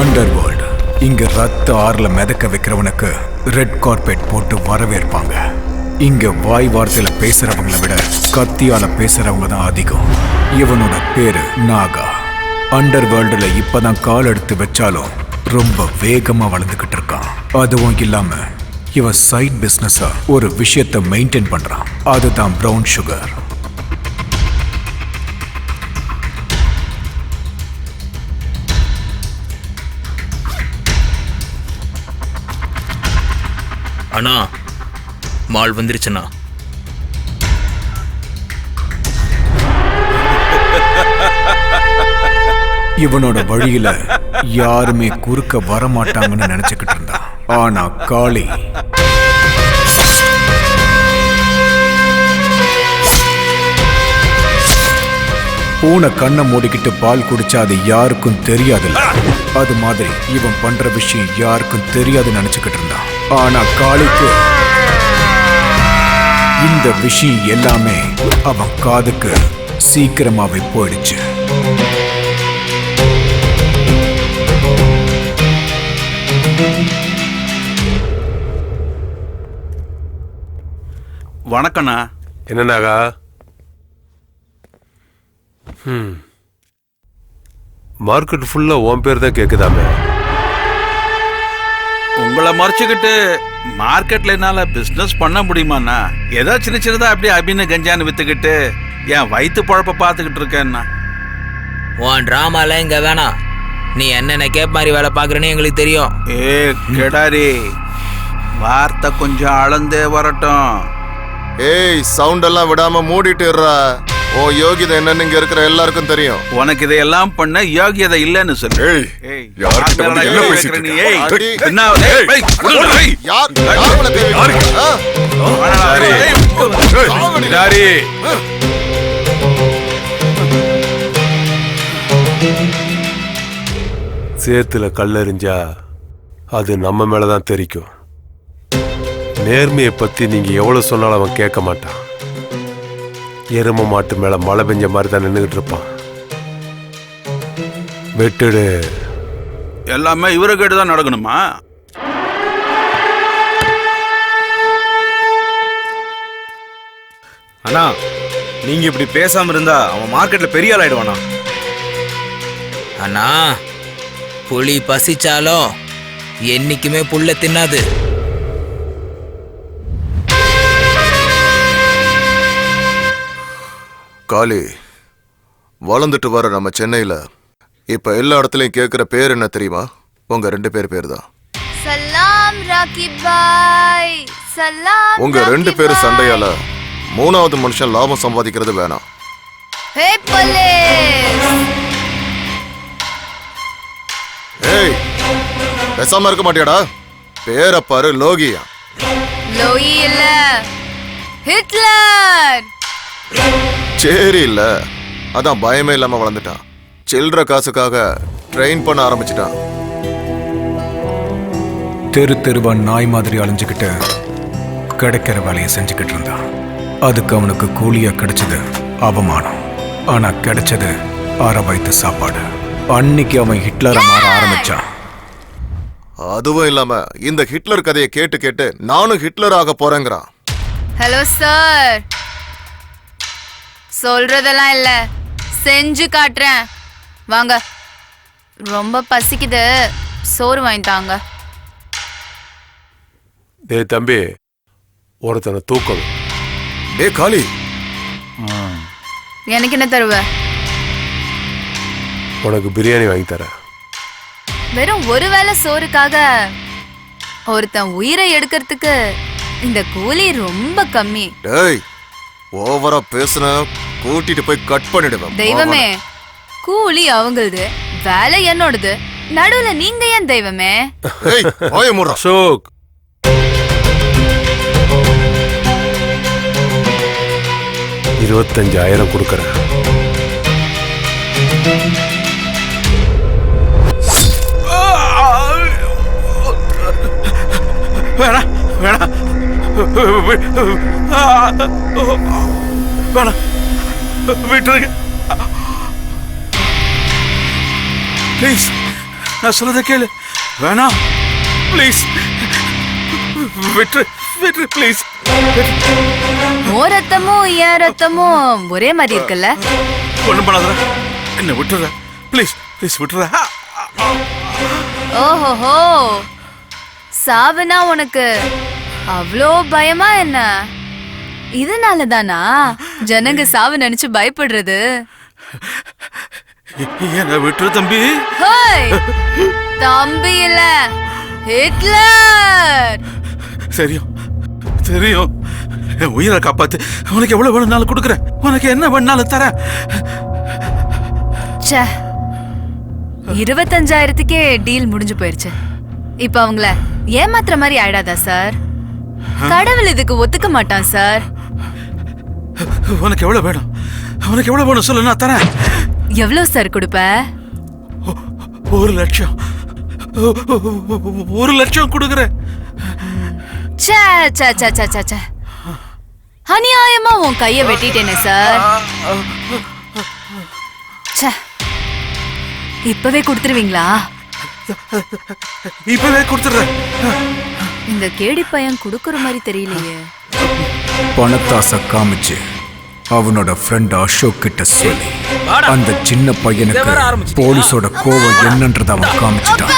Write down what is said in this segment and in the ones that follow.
Underworld. இங்க ரத்த ஆறுல மிதக்க வைக்கிறவனுக்கு ரெட் கார்பெட் போட்டு வரவேற்பாங்க. இங்க வாய் வார்த்தையில பேசுறவங்களை விட கத்தியால பேசுறவங்க தான் அதிகம். இவனோட பேரு நாகா. அண்டர்வேர்ல்டுல இப்பதான் கால் எடுத்து வச்சாலும் ரொம்ப வேகமா வளர்ந்துகிட்டு இருக்கான். அதுவும் இல்லாம இவன் சைட் பிசினஸா ஒரு விஷயத்தை மெயின்டைன் பண்றான். அதுதான் பிரவுன் சுகர். அண்ணா, மால் வந்துருச்சுண்ணா. இவனோட வழியில யாருமே குறுக்க வரமாட்டாங்கன்னு நினைச்சுக்கிட்டு இருந்தான். ஆனா காளி பூனை கண்ணை மூடிக்கிட்டு பால் குடிச்சா அது யாருக்கும் தெரியாதுல்ல, அது மாதிரி இவன் பண்ற விஷயம் யாருக்கும் தெரியாதுன்னு நினைச்சுக்கிட்டு இருந்தான். ஆனா காளிக்கு இந்த விஷயம் எல்லாமே அவன் காதுக்கு சீக்கிரமாவே போயிடுச்சு. வணக்கண்ணா. என்னன்னாகா? மார்க்கெட் ஃபுல்லா உன் பேர் தான் கேக்குதாமே. உங்களை மறைச்சுக்கிட்டு மார்க்கெட்ல என்னால பிசினஸ் பண்ண முடியுமாண்ணா? ஏதோ சின்ன சின்னதா அப்படியே அபின்னு கஞ்சான்னு வித்துக்கிட்டு என் வயிற்று பழப்ப பார்த்துக்கிட்டு இருக்கேன்னா. உன் டிராமால இங்க வேணாம். நீ என்னென்ன கேப் மாதிரி வேலை பார்க்குறேன்னு எங்களுக்கு தெரியும். ஏ கெடாரி, வார்த்தை கொஞ்சம் அளந்தே வரட்டும். ஏய், சவுண்ட் எல்லாம் விடாம மூடிட்டுறா. ஓ யோகிதை என்னன்னு இங்க இருக்கிற எல்லாருக்கும் தெரியும். உனக்கு இதையெல்லாம் பண்ண யோகியதை இல்லைன்னு சொல்லு. யார்கிட்ட வந்து என்ன பேசிட்டு இருக்க? சேத்துல கல்லெறிஞ்சா அது நம்ம மேலதான் தெரிக்கும். நேர்மையை பத்தி நீங்க எவ்வளவு சொன்னாலும் அவன் கேட்க மாட்டான். எரும மாட்டு மேல மழை பெஞ்ச மாதிரி தான் நின்றுகிட்டு இருப்பான். வெட்டுடு. எல்லாமே இவரை கேட்டுதான் நடக்கணுமா? அண்ணா, நீங்க இப்படி பேசாம இருந்தா அவன் மார்க்கெட்ல பெரிய ஆள் ஆயிடுவானா? அண்ணா, புலி பசிச்சாலும் என்னைக்குமே புல்ல தின்னாது. காளி, வளர்ந்துட்டு வர நம்ம சென்னையில இப்ப எல்லா இடத்துலயும் கேட்கிற பேர் என்ன தெரியுமா? உங்க 2 பேர் தான். சலாம் ராக்கி பாய், சலாம். உங்க 2 பேரும் சண்டையால 3வது மனுஷன் லாபம் சம்பாதிக்கிறது வேணாம். ஹே போலீஸ்! ஏய், பேசாம இருக்க மாட்டியாடா? பேரை பாரு, லோகியா. லோயி இல்ல, ஹிட்லர். சரி இல்ல, அதான் பயமே இல்லாம வளர்ந்துட்டான். சில்லற காசுக்காக ட்ரெயின் பண்ண ஆரம்பிச்சிட்டான். தெரு தெருவா நாய் மாதிரி அலைஞ்சுக்கிட்டு கிடைக்கிற வேலையை செஞ்சுக்கிட்டு இருந்தான். அதுக்கு அவனுக்கு கூலியா கிடைச்சது அவமானம். ஆனா கிடைச்சது அரை வயித்து சாப்பாடு. அன்னைக்கு அவன் ஹிட்லரை மாற ஆரம்பிச்சான். அதுவும் இல்லாம இந்த ஹிட்லர் கதையை கேட்டு கேட்டு நானும் ஹிட்லர் ஆக போறேங்கிறான். ஹலோ சார், சொல்றதெல்லாம் இல்ல, செஞ்சு காட்டுறேன். வாங்க, ரொம்ப பசிக்குது, சோறு வாங்கிட்டாங்க. டேய் தம்பி, ஒருத்தனை தூக்கணும். டே காளி, எனக்கு என்ன தருவ? உனக்கு பிரியாணி வாங்கி தரேன். வெறும் ஒரு வேளை சோறுக்காக ஒருத்தன் உயிரை எடுக்கிறதுக்கு இந்த கூலி ரொம்ப கம்மி. டேய், ஓவரா பேசுன கூட்டிட்டு போய் கட் பண்ணிடுவேன். தெய்வமே, கூலி அவங்களது, வேலை என்னோடது, நடுவுல நீங்க ஏன் தெய்வமே? ஏய், வாயை மூடுடா. அசோக், $25,000 கொடுக்கறேன். வேணாம் வேணாம் வேணாம், விட்டுருங்க ப்ளீஸ். நான் சொல்றத கேளு. வேணாம் ப்ளீஸ், விட்டு விட்டு ப்ளீஸ். ஓ ரத்தமும் என் ரத்தமும் ஒரே மாதிரி இருக்குல்ல? ஒண்ணும் பண்ணாத, என்ன விட்டுற ப்ளீஸ் ப்ளீஸ் விட்டுற. ஓஹோஹோ, சாவுனா உனக்கு அவ்வளோ பயமா என்ன? இதனால தானா ஜனங்க சாவு நினைச்சு பயப்படுறது? என்ன விட்டுரு தம்பி. ஹோய், தம்பி இல்ல, ஹிட்லர். தெரியும் தெரியும், என் உயிரை காப்பாத்து. உனக்கு எவ்வளவு வேணும்னாலும் கொடுக்குறேன், உனக்கு என்ன வேணும்னாலும் தரேன். 25,000க்கே டீல் முடிஞ்சு போயிருச்சு. இப்ப அவங்கள ஏமாத்துற மாதிரி ஆயிடாதா சார்? கடவுள் இதுக்கு ஒத்துக்க மாட்டான் சார். உனக்கு எவ்வளவு வேணும், உனக்கு எவ்வளவு வேணும் சொல்லு, நான் தரேன். எவ்வளவு சார் கொடுப்ப? 1 லட்சம். 1 லட்சம் கொடுக்குறேன். அநியாயமா உன் கைய வெட்டிட்டேனே சார். இப்பவே கொடுத்துருவீங்களா? இப்பவே கொடுத்துறேன். இந்த கேடி பையன் கொடுக்கற மாதிரி தெரியலையே. பணத்தாசை காமிச்சு அவனோட ஃப்ரெண்ட் அசோக் கிட்ட சொல்லி அந்த சின்ன பையனுக்கு போலீஸோட கோவம் என்னன்றத அவன் காமிச்சிட்டான்.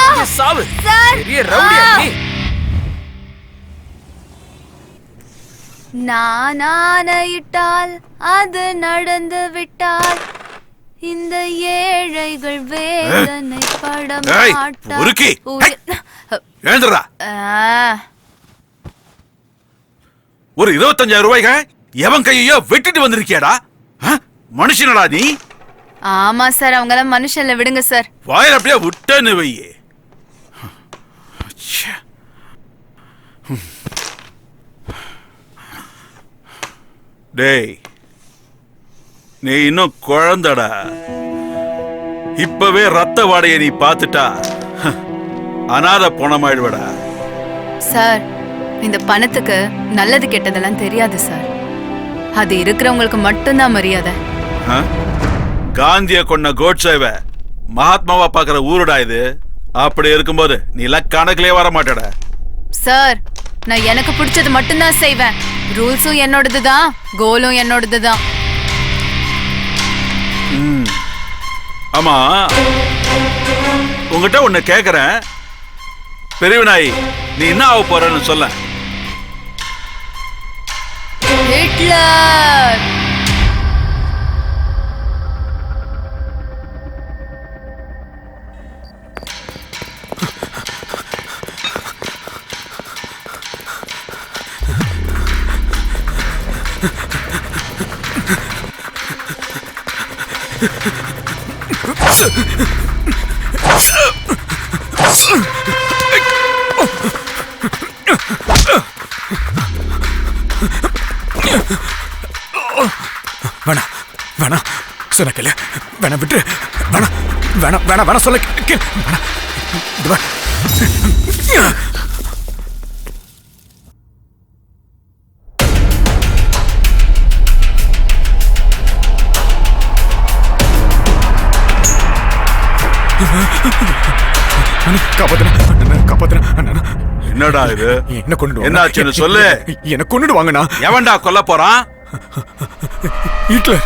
நான் ஆணையிட்டால் அது நடந்து விட்டால் இந்த ஏழைகள் வேதனை ஏய், உருக்கி. எழுந்துடா. ஒரு 25,000 ரூபாய்க்கு எவன் கையோ வெட்டிட்டு வந்திருக்கியாடா? மனுஷனடா நீ? ஆமா சார், அவங்க எல்லாம் மனுஷன்ல, விடுங்க சார். வாயில அப்படியே விட்டேன்னு வையே. டேய், நீ இன்னும் குழந்தடா. இப்பவே ரத்த வாடையை நீ பார்த்துட்டா அனாதை போனமாயிடுவடா. சார், இந்த பணத்துக்கு நல்லது கெட்டதெல்லாம் தெரியாது சார். அது இருக்கிறவங்களுக்கு மட்டும்தான் மரியாதை. காந்திய கொண்ட கோட்சேவ மகாத்மாவா பாக்குற ஊருடா இது. அப்படி இருக்கும்போது நீ கணக்கிலே வர மாட்டடா. சார், நான் எனக்கு பிடிச்சது மட்டும்தான் செய்வேன். ரூல்ஸும் என்னோடதுதான், கோலும் என்னோடதுதான். ஆமா, உங்ககிட்ட ஒண்ணு கேக்குறேன். பெரியவனாய், நீ என்ன ஆக போறன்னு சொல்ல. ஹிட்லர். வேணா வேணா சொல்ல கேளு. வேணா விட்டு. வேணா வேணா வேணா வேணா சொல்ல கேளு. என்னடா இது? என்ன கொண்டு என்னாச்சுன்னு சொல்லு. என்ன கொண்டுடு வாங்கண்ணா. எவன்டா கொல்ல போறான்? ஹிட்லர்.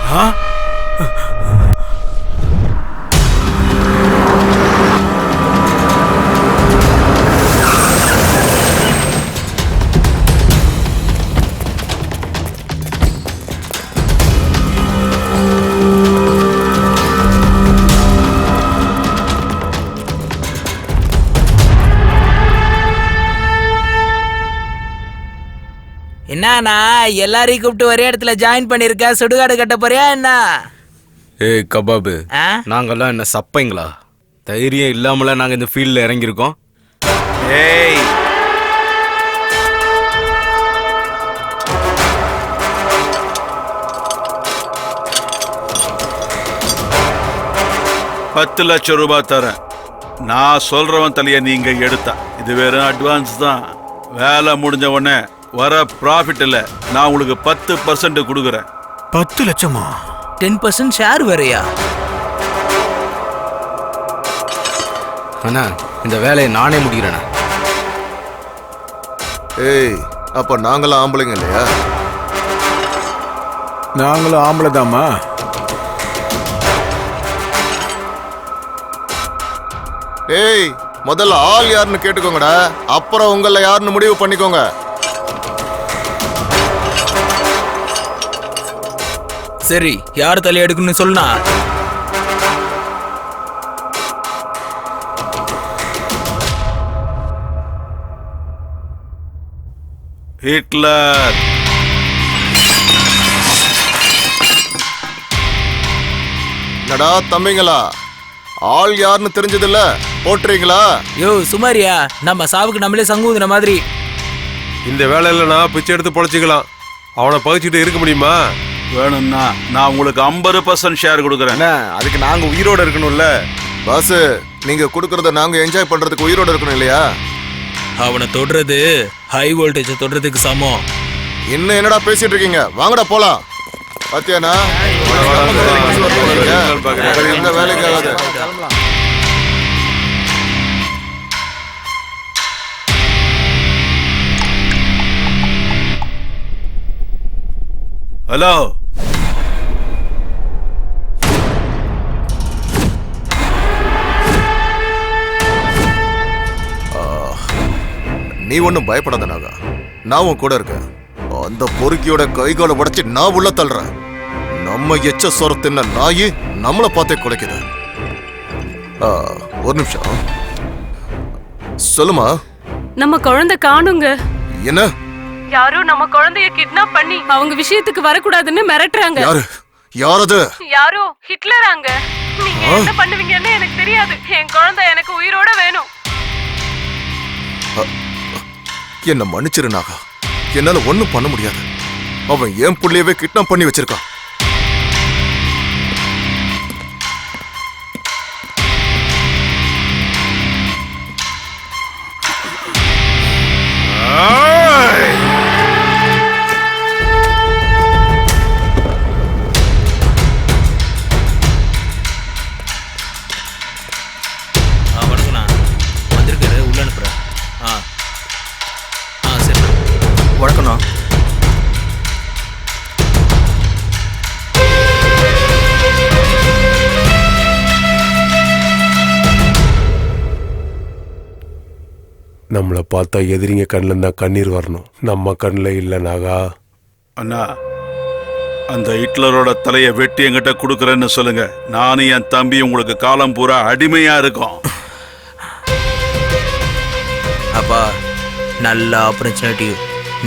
என்னண்ணா எல்லாரையும் கூப்பிட்டு ஒரே இடத்துல ஜாயின் பண்ணிருக்க? சுடுகாடு கட்ட போறியா என்ன? ஏய் கபாபு, ஆ? நாங்கெல்லாம் என்ன சப்பைங்களா? தைரியம் இல்லாமல நாங்க இந்த ஃபீல்ட்ல இறங்கியிருக்கோம். ஏய், $10 லட்சம் தரேன். நான் சொல்றவன் தலைய நீங்க எடுத்தா. இது வெறும் அட்வான்ஸ் தான். வேலை முடிஞ்ச உடனே வர ப்ராஃபிட் இல்ல, நான் உங்களுக்கு 10% கொடுக்குறேன். 10 லட்சமா? 10% ஷேர் வேறையா? அண்ணா இந்த வேலையை நானே முடிக்கிறேண்ணா. ஏய், அப்ப நாங்களாம் ஆம்பளைங்க இல்லையா? நாங்களும் ஆம்பளை தாம்மா. ஏய், முதல்ல ஆள் யாருன்னு கேட்டுக்கோங்கடா, அப்புறம் உங்கள யாருன்னு முடிவு பண்ணிக்கோங்க. சரி, யார் தலையை எடுக்கணும்னு சொல்லுனா. ஹிட்லர். என்னடா தம்பிங்களா, ஆள் யாருன்னு தெரிஞ்சதில்ல, போட்டுறீங்களா? யோ சுமாரியா, நம்ம சாவுக்கு நம்மளே சங்குதுன மாதிரி. இந்த வேலையில நான் பிச்சை எடுத்து பொழைச்சிக்கலாம். அவனை பகிச்சுட்டு இருக்க முடியுமா? வேணும்னா நான் உங்களுக்கு 50% ஷேர் கொடுக்குறேன். அதுக்கு நாங்க உயிரோட இருக்கணும்ல. பாஸ், நீங்க கொடுக்கறத நாங்க என்ஜாய் பண்றதுக்கு உயிரோட இருக்கணும் இல்லையா? அவனை தொடுறது ஹை வோல்டேஜ் தொடுறதுக்கு சமம். இன்னும் என்னடா பேசிட்டு இருக்கீங்க? வாங்கடா போலாம். பாத்தியானா எந்த வேலைக்கு ஆகாது. ஹலோ, நீ ஒன்னும் பயப்படாத நாகா, நான் உன் கூட இருக்கேன். அந்த பொறுக்கியோட கைகால உடைச்சு நான் உள்ள தள்ளுறேன். நம்ம எச்ச சொர தின்ன நாயி நம்மளை பார்த்தே குலைக்குது. ஒரு நிமிஷம் சொல்லுமா. நம்ம குழந்தை காணுங்க. என்ன? யாரோ நம்ம குழந்தைய கிட்னாப் பண்ணி அவங்க விஷயத்துக்கு வரக்கூடாதுன்னு மிரட்டுறாங்க. யாரு? யாரது? யாரோ ஹிட்லராங்க. நீங்க என்ன பண்ணுவீங்கன்னு எனக்கு தெரியாது. என் குழந்தை எனக்கு உயிரோட வேணும். என்ன மன்னிச்சிரு நாகா, என்னால ஒண்ணும் பண்ண முடியாது. அவன் என் புள்ளையவே கிட்னாப் பண்ணி வச்சிருக்கான். வணக்கண்ணா, வந்திருக்காரு, உள்ள அனுப்புறேன். சரி. வணக்கண்ணா. நம்மளை பார்த்தா எதிரிங்க கண்ணில் தான் கண்ணீர் வரணும், நம்ம கண்ணில் இல்லை நாகா. அண்ணா, அந்த ஹிட்லரோட தலையை வெட்டி என்கிட்ட கொடுக்குறேன்னு சொல்லுங்க. நானும் என் தம்பி உங்களுக்கு காலம் பூரா அடிமையா இருக்கோம். அப்பா, நல்ல ஆப்பர்ச்சுனிட்டி.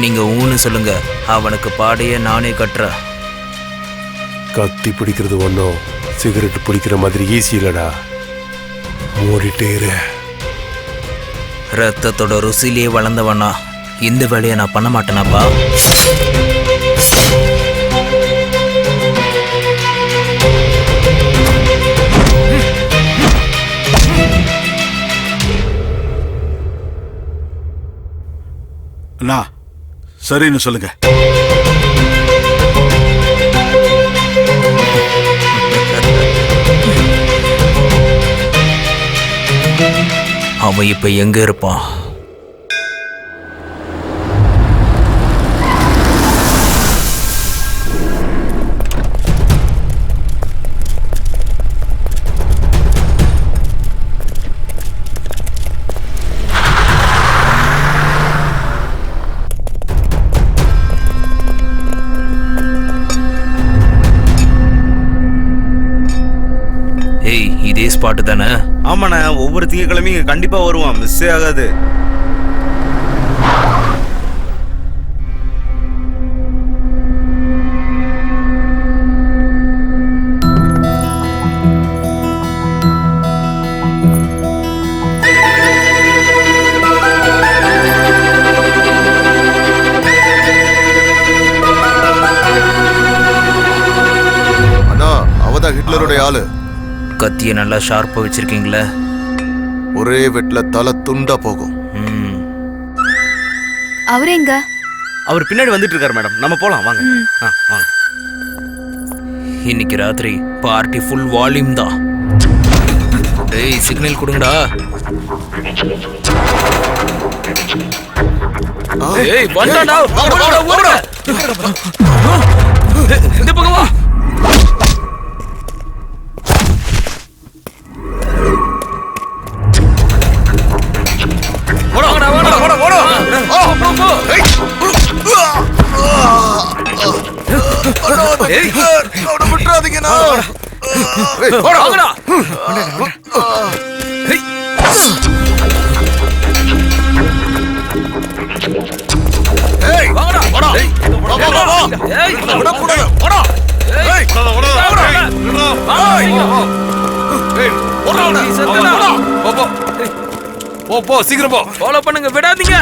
நீங்க ஊன்னு சொல்லுங்க, அவனுக்கு பாடையே நானே கட்டுறேன். கத்தி பிடிக்கிறது ஒன்றும் சிகரெட் பிடிக்கிற மாதிரி ஈஸி இல்லடா. மூடிட்டே இரு. ரத்தத்தோட ருசிலேயே வளர்ந்தவனா இந்த வேலையை நான் பண்ண மாட்டேனாப்பா. அண்ணா, சரின்னு சொல்லுங்க. அவன் இப்ப எங்க இருப்பான்? ஏய், இதே ஸ்பாட்டு தானே? ஆமாண்ணா, ஒவ்வொரு திங்கக்கிழமையும் கண்டிப்பா வருவான், மிஸ்ஸே ஆகாது. அண்ணா, அவதான் ஹிட்லருடைய ஆளு. கத்தியை நல்லா ஷார்ப்பா வச்சிருக்கீங்களே. ஒரே வெட்ல தலை துண்டா போகும். அவரு எங்க? அவர் பின்னாடி வந்துட்டு இருக்காரு மேடம், நம்ம போலாம் வாங்க. வாங்க. இன்னைக்கு ராத்திரி பார்ட்டி ஃபுல் வால்யூம் தான். டேய் சிக்னல் கொடுங்கடா. ஏய் வந்தாடா, ஓடுடா ஓடுடா. இந்த பக்கம் வா. ஓடா ஓடா ஓடா ஓடா. ஏய் அவனை விட்டுறாதீங்கண்ணா. வாங்கடா. வாங்கடா வாடா. ஏய் விடக்கூடாது. வாடா. ஏய் போ சீக்கிரம் போ. ஃபாலோ பண்ணுங்க, விடாதீங்க.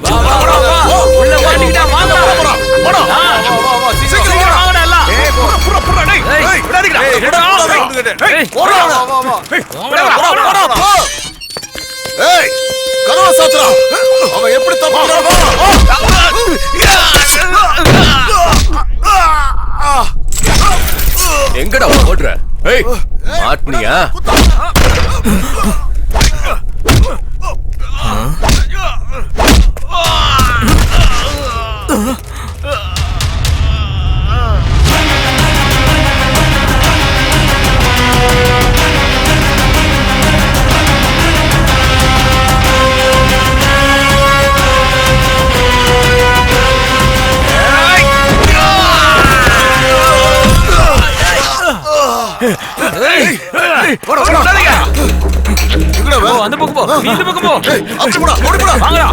வா வா வா வா. உள்ள வாடிடா, வாங்கடா. வாடா. சீக்கிரம் வாங்கடா எல்லாம். ஏய் விடாதீங்கடா. ஏய் ஓடா. போ. ஏய், கதவை சாத்துறா. அவன் எப்படி தப்புறான்? எங்கடா ஓடுற? ஏய் மாட்னியா? அந்த பக்கம் போ, நீ இந்த பக்கம் போ. அப்படி போடா, ஓடி போடா. வாங்கடா.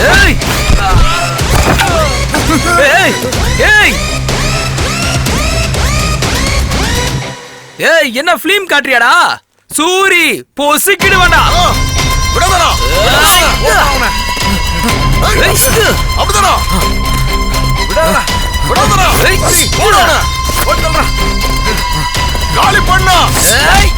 ஏய் ஏய் ஏய் ஏய் என்ன ஃபிலிம் காட்றியாடா? சூரி பொசிக்கிடுவடா. விடாதடா. அப்படிதானா? விடாதடா. விடாதடா. ஓடுடா. ஓடுடா. காலி பண்ணா. ஏய்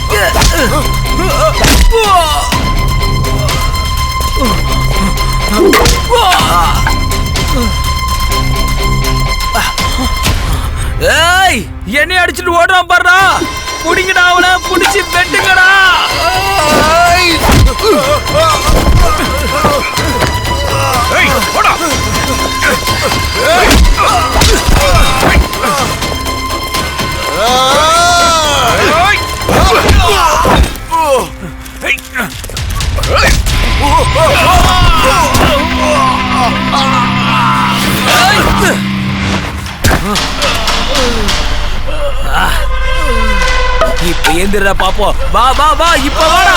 ஏய் என்னை அடிச்சிட்டு ஓடுறான் பாருடா. புடிங்கடா, அவனை புடிச்சு வெட்டுங்கடா. ஏய், போடா. இப்ப ஏந்திரா பாப்போம். வா வா வா, இப்ப வாடா.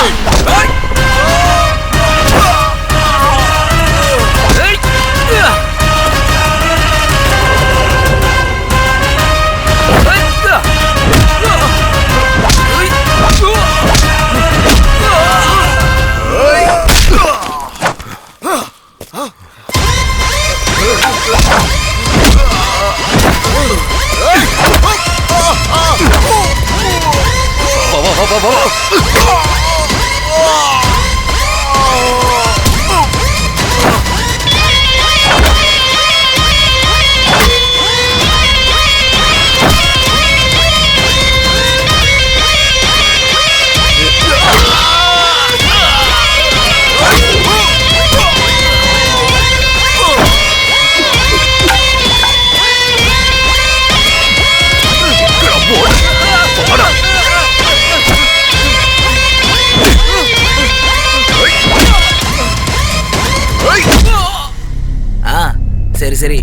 சரி சரி,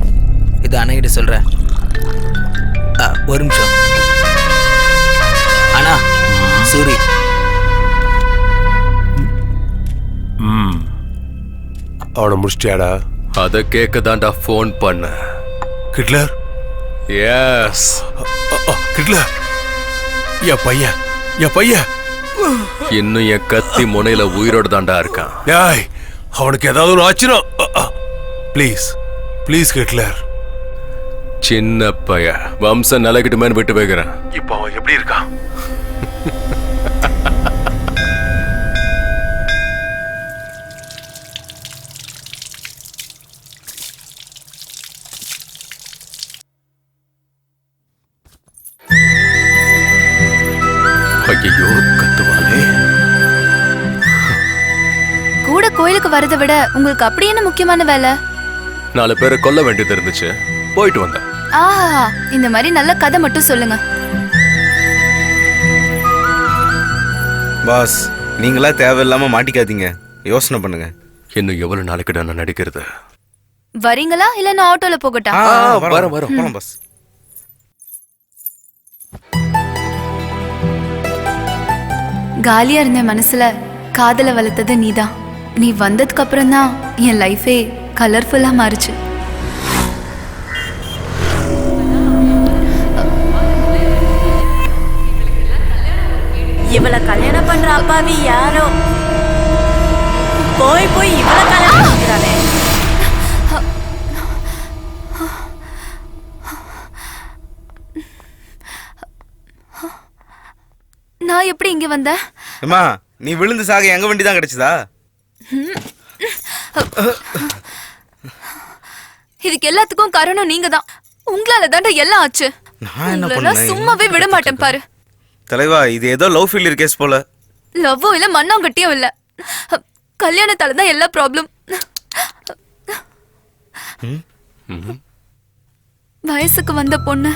இது அண்ணகிட்ட சொல்றேன். ஒரு நிமிஷம் அண்ணா. சூரி அவனை முடிச்சிட்டியாடா? அத கேட்க தான்டா ஃபோன் பண்ண. கிட்லர், எஸ் கிட்லர், என் பையன் இன்னும் என் கத்தி முனையில உயிரோட தாண்டா இருக்கான். டேய், அவனுக்கு ஏதாவது ஒரு ஆச்சுனா ப்ளீஸ் ப்ளீஸ் ஹிட்லர். சின்ன பைய வம்சம் நிலைக்கிட்டுமேனு விட்டு வைக்கிறேன். இப்போ அவன் எப்படி இருக்கான்? ஐயோ, கத்துவாளே. கூட கோயிலுக்கு வரதை விட உங்களுக்கு அப்படி என்ன முக்கியமான வேலை? 4 பேரை கொல்ல வேண்டியது இருந்துச்சு, போயிட்டு வந்தேன். ஆஹா, இந்த மாதிரி நல்ல கதை மட்டும் சொல்லுங்க. பாஸ், நீங்களா தேவையில்லாம மாட்டிக்காதீங்க, யோசனை பண்ணுங்க. இன்னும் எவ்வளவு நாளைக்கு நான் நடிக்கிறது? வரீங்களா இல்ல நான் ஆட்டோல போகட்டா? வரோம் போலாம் பாஸ். காலியா இருந்த மனசுல காதல வளர்த்தது நீதான். நீ வந்ததுக்கு அப்புறம் தான் என் லைஃபே கலர்ஃபுல்லா மாறுச்சு. இவளை கல்யாணம் பண்ற அப்பாவி யாரோ போய் இவளை கல்யாணம் பண்ணிக்கிறானே. நான் எப்படி இங்க வந்தேன்? அம்மா, நீ விழுந்து சாக எங்க வண்டி தான் கிடைச்சதா? இதுக்கு எல்லாத்துக்கும் காரணம் நீங்க தான். உங்களால தாண்டா எல்லாம் ஆச்சு. நான் என்ன உங்களெல்லாம் பண்ணேன்? சும்மாவே விட மாட்டேன் பாரு. தலைவா, இது ஏதோ லவ் ஃபெயிலியர் கேஸ் போல. லவ்வும் இல்ல மண்ணாங்கட்டியும் இல்ல, கல்யாணத்தால தான் எல்லா ப்ராப்ளம். வயசுக்கு வந்த பொண்ணு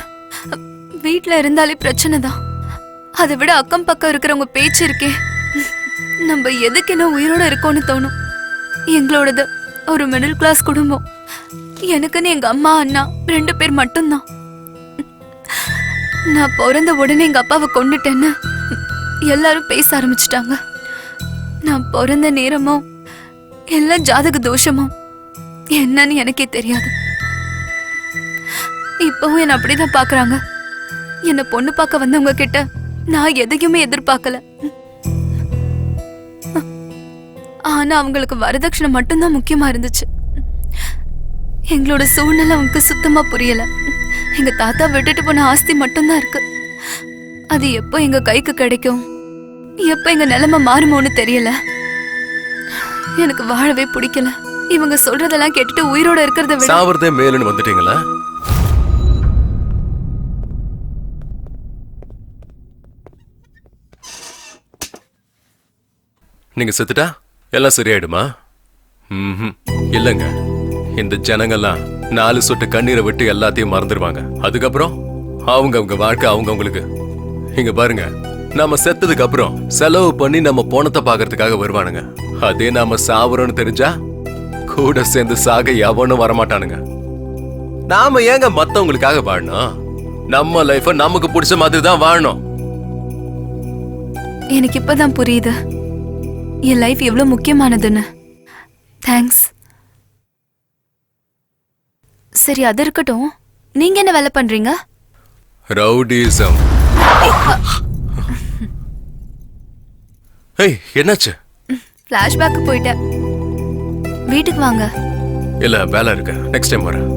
வீட்டுல இருந்தாலே பிரச்சனை தான். அதை விட அக்கம் பக்கம் இருக்கிறவங்க பேச்சு இருக்கே, நம்ம எதுக்கு என்ன உயிரோட இருக்கோன்னு தோணும். எங்களோடது ஒரு மிடில் கிளாஸ் குடும்பம். எனக்குன்னு எங்க அம்மா அண்ணா 2 பேர் மட்டும்தான். நான் பிறந்த உடனே எங்க அப்பாவை கொன்னுட்டேன்னு எல்லாரும் பேச ஆரம்பிச்சிட்டாங்க. நான் பிறந்த நேரமோ எல்லாம் ஜாதக தோஷமோ என்னன்னு எனக்கே தெரியாது. இப்பவும் என்ன அப்படிதான் பாக்குறாங்க. என்ன பொண்ணு பார்க்க வந்தவங்க கிட்ட நான் எதையுமே எதிர்பார்க்கல. ஆனா அவங்களுக்கு வரதட்சணை மட்டும்தான் முக்கியமா இருந்துச்சு. எங்களோட சூழ்நிலை அவங்களுக்கு சுத்தமா புரியல. எங்க தாத்தா விட்டுட்டு போன ஆஸ்தி மட்டும்தான் இருக்கு. அது எப்போ எங்க கைக்கு கிடைக்கும், எப்ப எங்க நிலைமை மாறுமோன்னு தெரியல. எனக்கு வாழவே பிடிக்கல. இவங்க சொல்றதெல்லாம் கேட்டுட்டு உயிரோட இருக்கிறத விட சாவறதே மேலுன்னு வந்துட்டீங்களா? நீங்க செத்துட்டா எல்லாம் சரியாயிடுமா? இல்லங்க, இந்த ஜனங்கள்லாம் 4 சொட்டு கண்ணீரை விட்டு எல்லாத்தையும் மறந்துடுவாங்க. அதுக்கப்புறம் அவங்க வாழ்க்கை அவங்களுக்கு. இங்க பாருங்க, நாம செத்ததுக்கு அப்புறம் செலவு பண்ணி நம்ம போனத்தை பாக்குறதுக்காக வருவானுங்க. அதே நாம சாவறோம்னு தெரிஞ்சா கூட சேர்ந்து சாக எவனும் வரமாட்டானுங்க. நாம ஏங்க மத்தவங்களுக்காக வாழணும்? நம்ம லைஃப நமக்கு பிடிச்ச மாதிரி தான் வாழணும். எனக்கு இப்பதான் புரியுது என் லைஃப் எவ்வளவு முக்கியமானதுன்னு. தேங்க்ஸ். சரி, அது இருக்கட்டும். நீங்க என்ன வேலை பண்றீங்க? ரவுடிசம். ஏய், என்னாச்சு? ஃபிளாஷ்பேக் போயிட்டேன். வீட்டுக்கு வாங்க. இல்ல, வேலை இருக்கு, நெக்ஸ்ட் டைம் வரேன்.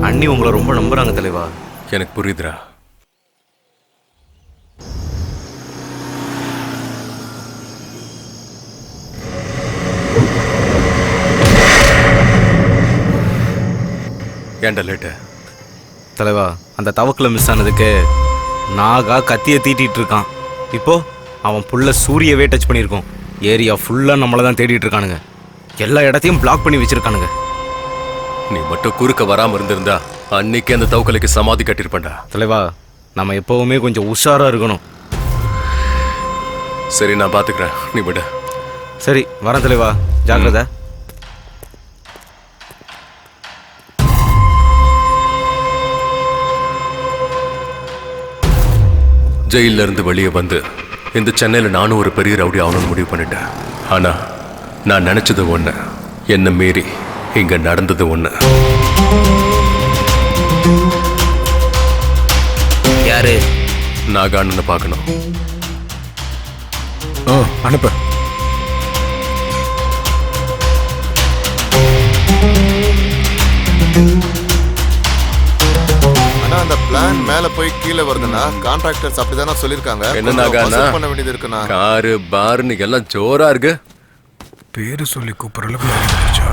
அண்ணி உங்களை ரொம்ப நம்புறாங்க தலைவா. எனக்கு புரியுதுடா. ஏன்டா லேட்டு? தலைவா, அந்த தவக்கில் மிஸ் ஆனதுக்கு நாகா கத்தியை தீட்டிட்டு இருக்கான். இப்போ அவன் புள்ள சூரியவே டச் பண்ணியிருக்கோம். ஏரியா ஃபுல்லாக நம்மளை தான் தேடிட்டு இருக்கானுங்க. எல்லா இடத்தையும் பிளாக் பண்ணி வச்சிருக்கானுங்க. நீ மட்டும் குறுக்க வராம இருந்திருந்தா அன்னைக்கு அந்த தவக்கலைக்கு சமாதி கட்டிருப்பேன்டா. தலைவா, நம்ம எப்பவுமே கொஞ்சம் உஷாரா இருக்கணும். சரி, நான் பாத்துக்கிறேன், நீ விட. சரி, வரேன் தலைவா, ஜாக்கிரதை. ஜெயில இருந்து வெளியே வந்து இந்த சென்னையில நானும் ஒரு பெரிய ரவுடி ஆகணும்னு முடிவு பண்ணிட்டேன். ஆனா நான் நினைச்சது ஒண்ணு, என்ன மீறி இங்க நடந்தது ஒண்ணு. யாரு? நாகான்னு பார்க்கணும். அனுப்பு. ஆனா அந்த பிளான் மேல போய் கீழே வருதுன்னா கான்ட்ராக்டர்ஸ் அப்படிதானே சொல்லிருக்காங்க. என்ன நாகாண்ணா? பண்ண வேண்டியது இருக்குண்ணா. காரு பார்னு எல்லாம் ஜோரா இருக்கு. பேரு சொல்லி கூப்பிடுற அளவுக்கு ஆயிடுச்சா?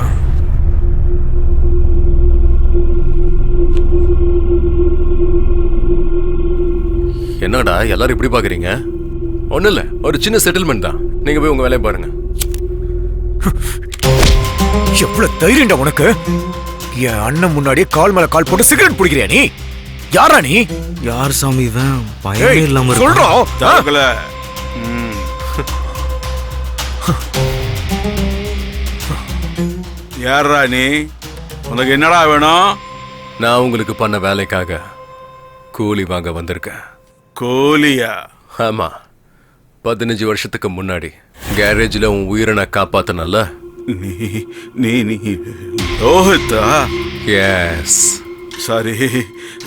என்னடா எல்லாரும் இப்படி பாக்குறீங்க? ஒண்ணும் இல்ல, ஒரு சின்ன செட்டில்மெண்ட் தான். நீங்க போய் உங்க வேலையை பாருங்க. எவ்வளவு தைரியம்டா உனக்கு? என் அண்ணன் முன்னாடியே கால் மேல கால் போட்டு சிகரெட் பிடிக்கிறியா நீ? யாரா நீ? யார் சாமி இவன்? பயமே இல்லாம சொல்றோம். தவக்கல. யாரா நீ? உனக்கு என்னடா வேணும்? நான் உங்களுக்கு பண்ண வேலைக்காக கூலி வாங்க வந்திருக்கேன். கோலியா? ஆமா, 15 வருஷத்துக்கு முன்னாடி கேரேஜ்ல உன் உயிரை நான் காப்பாத்தனல்ல. நீ நீ நீ லோஹித்தா? எஸ்.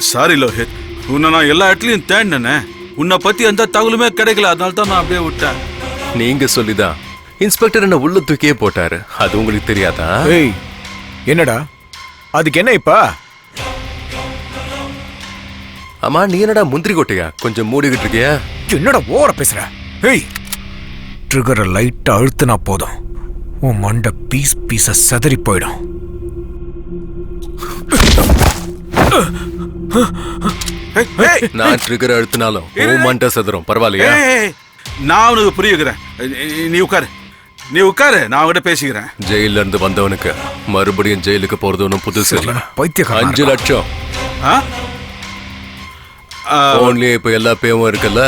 சாரி லோஹித், உன்னை நான் எல்லா இடத்துலையும் தேடினேனே. உன்னை பத்தி எந்த தகவலுமே கிடைக்கல, அதனால தான் நான் அப்படியே விட்டேன். நீங்க சொல்லிதான் இன்ஸ்பெக்டர் என்ன உள்ள தூக்கியே போட்டாரு. அது உங்களுக்கு தெரியாதா? ஏய், என்னடா அதுக்கு என்ன இப்ப? ஆமா, நீ என்னடா முந்திரி கொட்டையா? கொஞ்சம் மூடிக்கிட்டு இருக்கியா? என்னடா ஓவரா பேசுற? ஏய், ட்ரிகரை லைட்டா அழுத்தினா போதும், உன் மண்டை பீஸ் பீஸா செதறி போயிடும். நான் ட்ரிகர் அழுத்தினாலும் உன் மண்டை செதறும். பரவாயில்லையா? நான் உனக்கு புரியுகிறேன். நீ உட்காரு, நீ உட்காரு, நான் அவங்ககிட்ட பேசிக்கிறேன். ஜெயில இருந்து வந்தவனுக்கு மறுபடியும் ஜெயிலுக்கு போறது ஒன்றும் புதுசு இல்ல. பைத்தியக்காரன். 5 லட்சம் போன்லயே இப்ப எல்லா பேவும் இருக்குல்ல.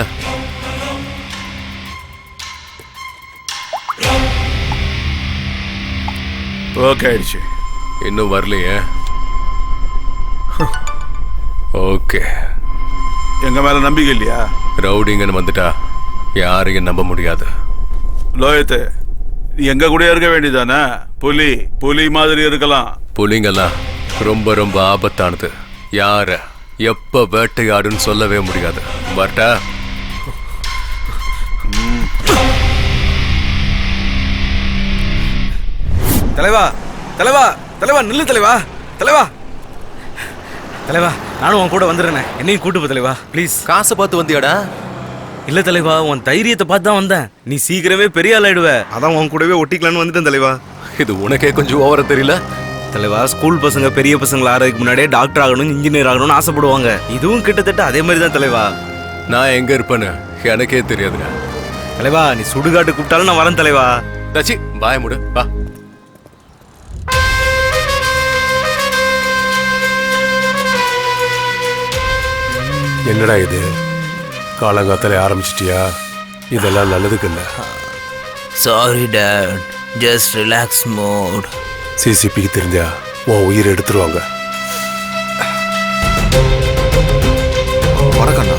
ஓகே ஆயிடுச்சு. இன்னும் வரலையே? ஓகே. எங்க மேல நம்பிக்கை இல்லையா? ரவுடிங்கன்னு வந்துட்டா யாரையும் நம்ப முடியாது. லோஹித், நீ எங்க கூட இருக்க வேண்டியதானே? புலி மாதிரி இருக்கலாம். புலிங்கெல்லாம் ரொம்ப ரொம்ப ஆபத்தானது. யார எப்ப வேட்டையாடுன்னு சொல்லவே முடியாது. வரட்டா? தலைவா, தலைவா, தலைவா, நில்லு தலைவா, தலைவா, தலைவா, நானும் உன் கூட வந்துடுறேன். என்னையும் கூட்டு போ தலைவா, ப்ளீஸ். காசை பார்த்து வந்தியாடா? இல்ல தலைவா, உன் தைரியத்தை பார்த்து தான் வந்தேன். நீ சீக்கிரமே பெரிய ஆள் ஆயிடுவ, அதான் உன் கூடவே ஒட்டிக்கலான்னு வந்துட்டேன் தலைவா. இது உனக்கே கொஞ்சம் ஓவரா தெரியல தலைவா? ஸ்கூல் பசங்க பெரிய பசங்களை ஆறதுக்கு முன்னாடியே டாக்டர் ஆகணும், இன்ஜினியர் ஆகணும்னு ஆசைப்படுவாங்க. இதுவும் கிட்டத்தட்ட அதே மாதிரி தான் தலைவா. நான் எங்க இருப்பேன்னு எனக்கே தெரியாதுடா. தலைவா, நீ சுடுகாட்டு கூப்பிட்டாலும் நான் வரேன் தலைவா. தச்சி பாய முடு, வா. என்னடா இது, காலங்காத்தாலே ஆரம்பிச்சிட்டியா? இதெல்லாம் நல்லதுக்கு இல்லை. Sorry dad, just relax mode. சிசிபிக்கு தெரிஞ்சா உன் உயிரை எடுத்துருவாங்க. வணக்கண்ணா.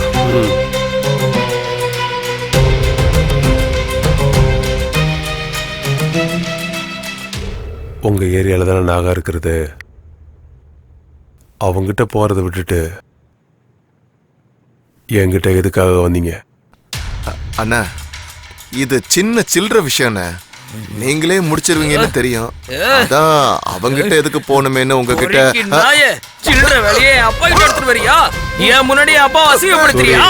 உங்க ஏரியால தானே நாகா இருக்கிறது. அவங்கிட்ட போறதை விட்டுட்டு என்கிட்ட எதுக்காக வந்தீங்க? அண்ணா, இது சின்ன சில்லற விஷயம்ண்ணே. நீங்களே முடிச்சிருவீங்கன்னு தெரியும். அதான் அவங்கிட்ட எதுக்கு போகணுமேன்னு உங்ககிட்ட. சில்லற வேலையே அப்பா கிட்ட எடுத்துட்டு வரியா? ஏன் முன்னாடி அப்பா அசிங்கப்படுத்துறியா?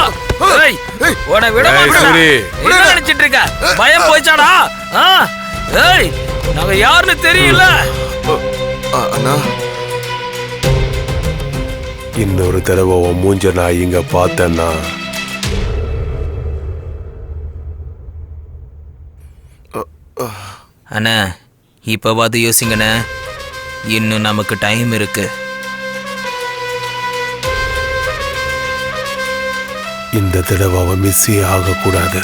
உன விட என்ன நினைச்சிட்டு இருக்க? பயம் போயிச்சாடா? ஏய், நாங்க யாருன்னு தெரியல. அண்ணா, இன்னொரு தடவை உன் மூஞ்ச நான் இங்க பார்த்தேன்னா அண்ணா, இப்பவாது யோசிங்கண்ணே, இன்னும் நமக்கு டைம் இருக்கு. இந்த தடவை அவன் மிஸ்ஸே ஆகக்கூடாது.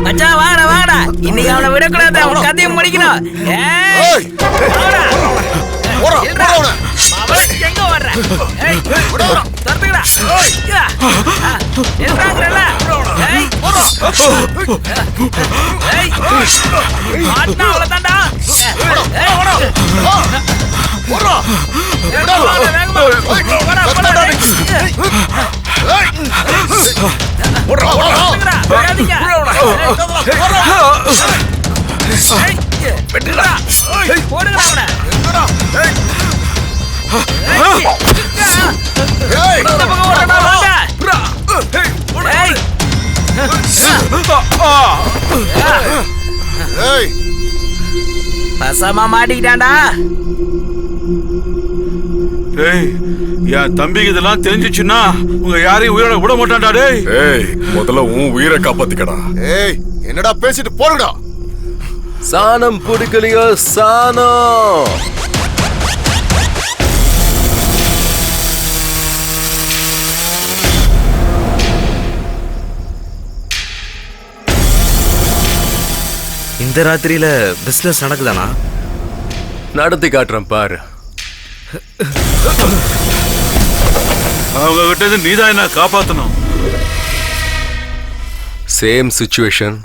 மச்சான் வாடா வாடா, இன்னைக்கு அவனை விடக்கூடாது, அவன் கதையும் படிக்கணும். எங்க வர்ற? ஏய் தரதுடா என்னங்கறல ஏய் ஏய் மாட்டா அவ்வளவுதான்டா ஏய் ஓடு போடா வேகமா வெட்டுடா போடுடா அவனை இந்த பக்கம் ஓடடா ஏய் ஏய் பசமா மாட்டிக்கிட்டான்டா டேய் என் தம்பிக்கு இதெல்லாம் தெரிஞ்சிச்சுன்னா உங்க யாரையும் உயிரோட விட மாட்டான்டா டேய். ஏய் முதல்ல உன் உயிரை காப்பாத்திக்கடா. ஏய் என்னடா பேசிட்டு போறடா. சாணம் பிடிக்கலையோ சாணம். இந்த ராத்திரியில பிசினஸ் நடக்குதானா? நடத்தி காட்டுறேன் பாரு. அவங்க கிட்ட இருந்து நீதான் என்ன காப்பாத்தணும். Same situation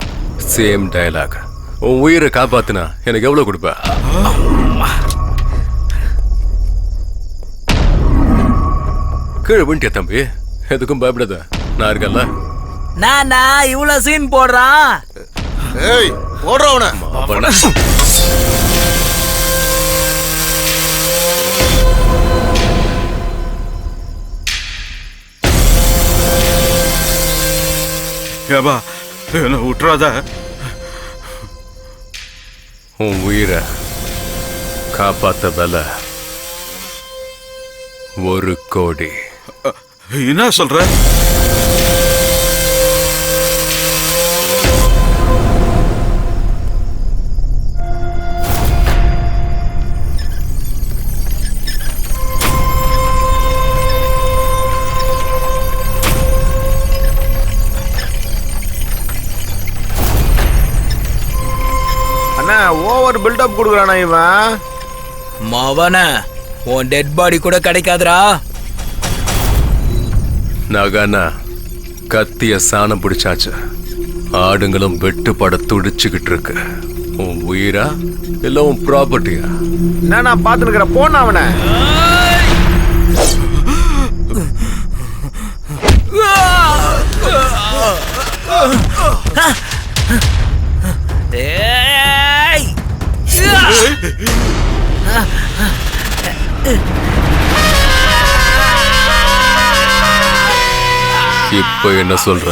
same dialogue. உன் உயிரை காப்பாத்துனா எனக்கு எவ்வளவு கொடுப்ப? கீழே விண்டியா தம்பி? எதுக்கும் பயப்படாத, நான் இருக்கல. நானா இவ்வளவு சீன் போடுறான்? ஏய் போடுறவன ஏபா என்ன விட்டுறாத. உன் உயிரை காப்பாத்த விலை 1 கோடி. என்ன சொல்ற? ஓவர் பில்டப் கொடுக்குறானா இவன்? மவன உன் டெட் பாடி கூட கிடைக்காதுடா. நகனா கத்திய சாணம் பிடிச்சாச்சு. ஆடுங்களும் வெட்டுப்பட துடிச்சுக்கிட்டு இருக்கு. உன் உயிரா இல்ல உன் ப்ராப்பர்ட்டியா? என்ன நான் பாத்துக்கிற போன அவனை. இப்ப என்ன சொல்ற?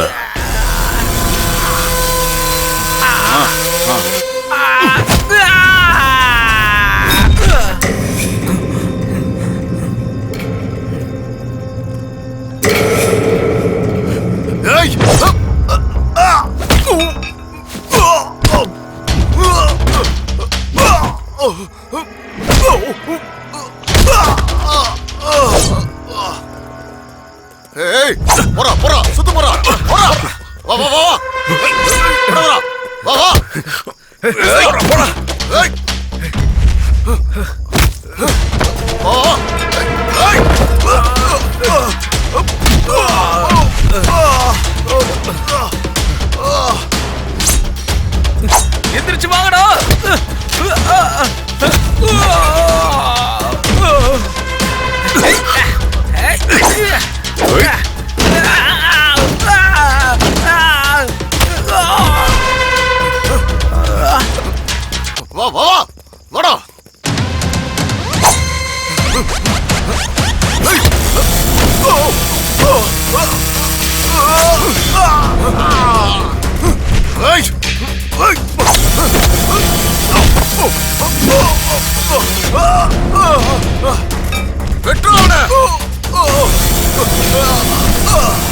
ஏய் போடா போடா சுத்து போடா போடா வா வா வா போடா வா வா போடா போடா ஏய் எந்திரிச்சு வாங்கடா. வா வா வாடா.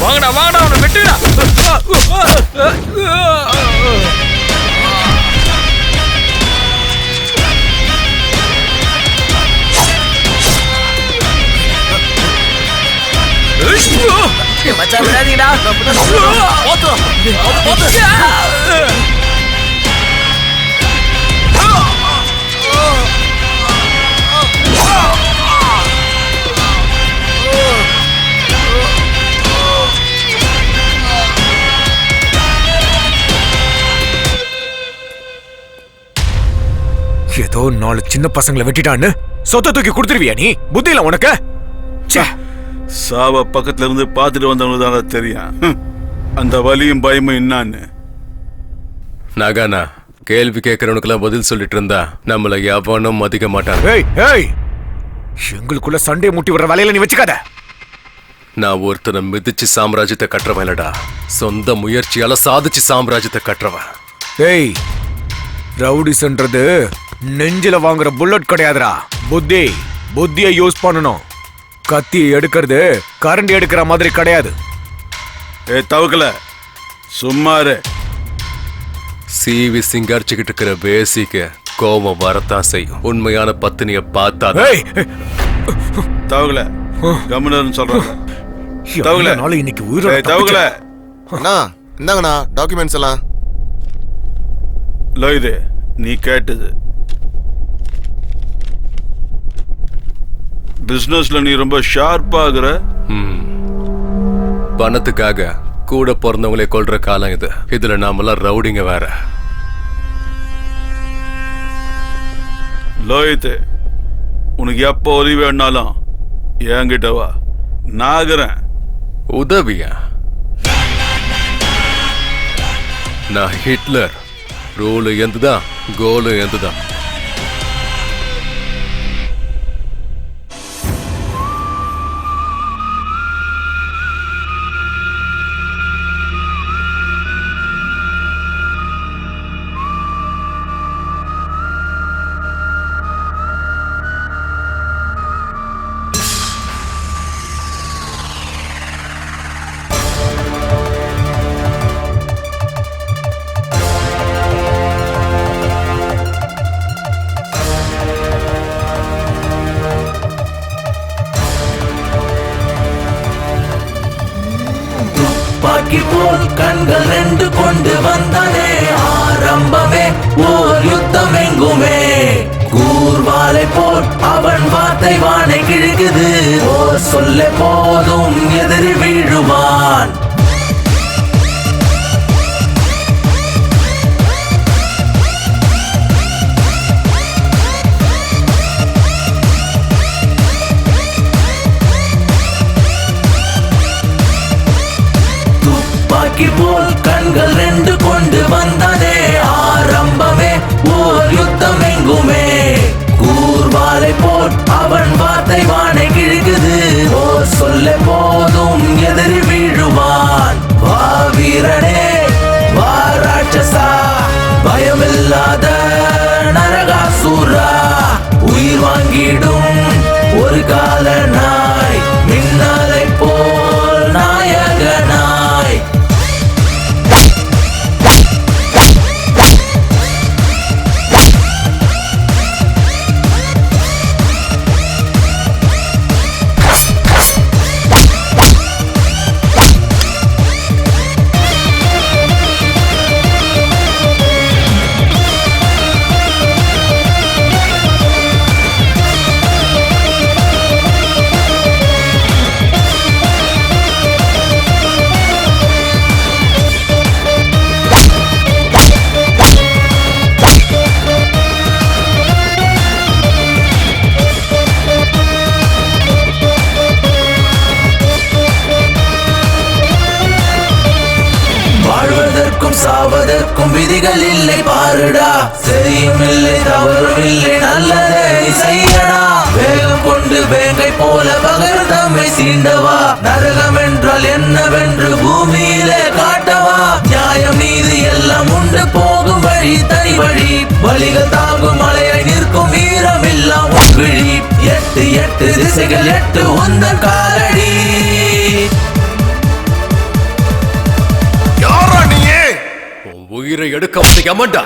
வாங்கடா வாங்கடா அவனை வெட்டுடா. மச்சான் விடாதீங்கடா. பாத்து பாத்து ஏதோ 4 சின்ன பசங்களை வெட்டிட்டான்னு சொத்தை தூக்கி கொடுத்துருவியா நீ? புத்தியில உனக்கு? சாவ பக்கத்துல இருந்து பார்த்துட்டு வந்தவங்களுக்கு தான் தெரியும் அந்த வலியும் பயமும் என்னான்னு. நாகானா, கேள்வி கேட்கறவனுக்கெல்லாம் பதில் சொல்லிட்டு இருந்தா நம்மள எவனும் மதிக்க மாட்டாங்க. எங்களுக்குள்ள சண்டையை முட்டி விடுற வேலையில நீ வச்சுக்காத. நான் ஒருத்தனை மிதிச்சு சாம்ராஜ்யத்தை கட்டுறவன் இல்லடா, சொந்த முயற்சியால சாதிச்சு சாம்ராஜ்யத்தை கட்டுறவன். ஏய், ரவுடிஸ்ன்றது நெஞ்சில வாங்குற புல்லட் கிடையாதுடா. புத்தியை யூஸ் பண்ணணும். கத்தியை எடுக்கிறது கரண்டி எடுக்கிற மாதிரி கிடையாது. தவக்கல சும்மாரு. சிவி சிங்காரிச்சுக்கிட்டு இருக்கிற பேசிக்கு கோபம் வரத்தான் செய்யும். உண்மையான பத்தினிய பார்த்தா தவக்கல கம்முன்னு சொல்றாங்க. இன்னைக்கு உயிரோட தவக்கல இந்தாங்கண்ணா டாக்குமெண்ட்ஸ் எல்லாம். லோயிது, நீ கேட்டது பிசினஸ்ல நீ ரொம்ப ஷார்ப்பாகிற. பணத்துக்காக கூட பிறந்தவங்களே கொல்ற காலம் இது. இதுல நாமெல்லாம் ரவுடிங்க வேற. லோயித்து, உனக்கு எப்போ உதவி வேணாலும் என்கிட்ட வா, நாகிறேன். உதவியா? நான் ஹிட்லர். ரூலு எந்துதான், கோலு எந்துதான். போல் கண்கள் 2 கொண்டு வந்தானே ஆரம்பமே ஓர் யுத்தம் எங்குமே. கூர்வாலை போல் அவன் வார்த்தை வானை கிழக்குது. ஓர் சொல்ல போதும் எதிரி வீழுவான். போல் கண்கள் 2 கொண்டு வந்தானே ஆரம்பமே ஓர் யுத்தம் எங்குமே. கூர்வாலை போல் அவன் வார்த்தை வானை கிழக்குது. ஓர் சொல்ல போதும் எதிரி வீழுவான். வா வீரனே, வா ராட்சசா, பயமில்லாத நரகாசூரா. உயிர் வாங்கிடும் ஒரு கால நாய், மின்னலை போல் நாயகனாய். சாவதற்கும் விதிகள் இல்லை பாருடா. சரியும் இல்லை தவறும் இல்லை, நல்லதை செய்யடா. வேகம் கொண்டு வேங்கை போல பகர் தம்மை சீண்டவா. நரகம் என்றால் என்னவென்று பூமியிலே காட்டவா. நியாயம் நீதி எல்லாம் உண்டு போகும் வழி தனி வழி. வழிகள் தாங்கும் மலையாய் நிற்கும் வீரம் எல்லாம் உட்விழி. 8 திசைகள் 8 உந்தன் காலடி. உயிரை எடுக்க முடிய மாட்டா.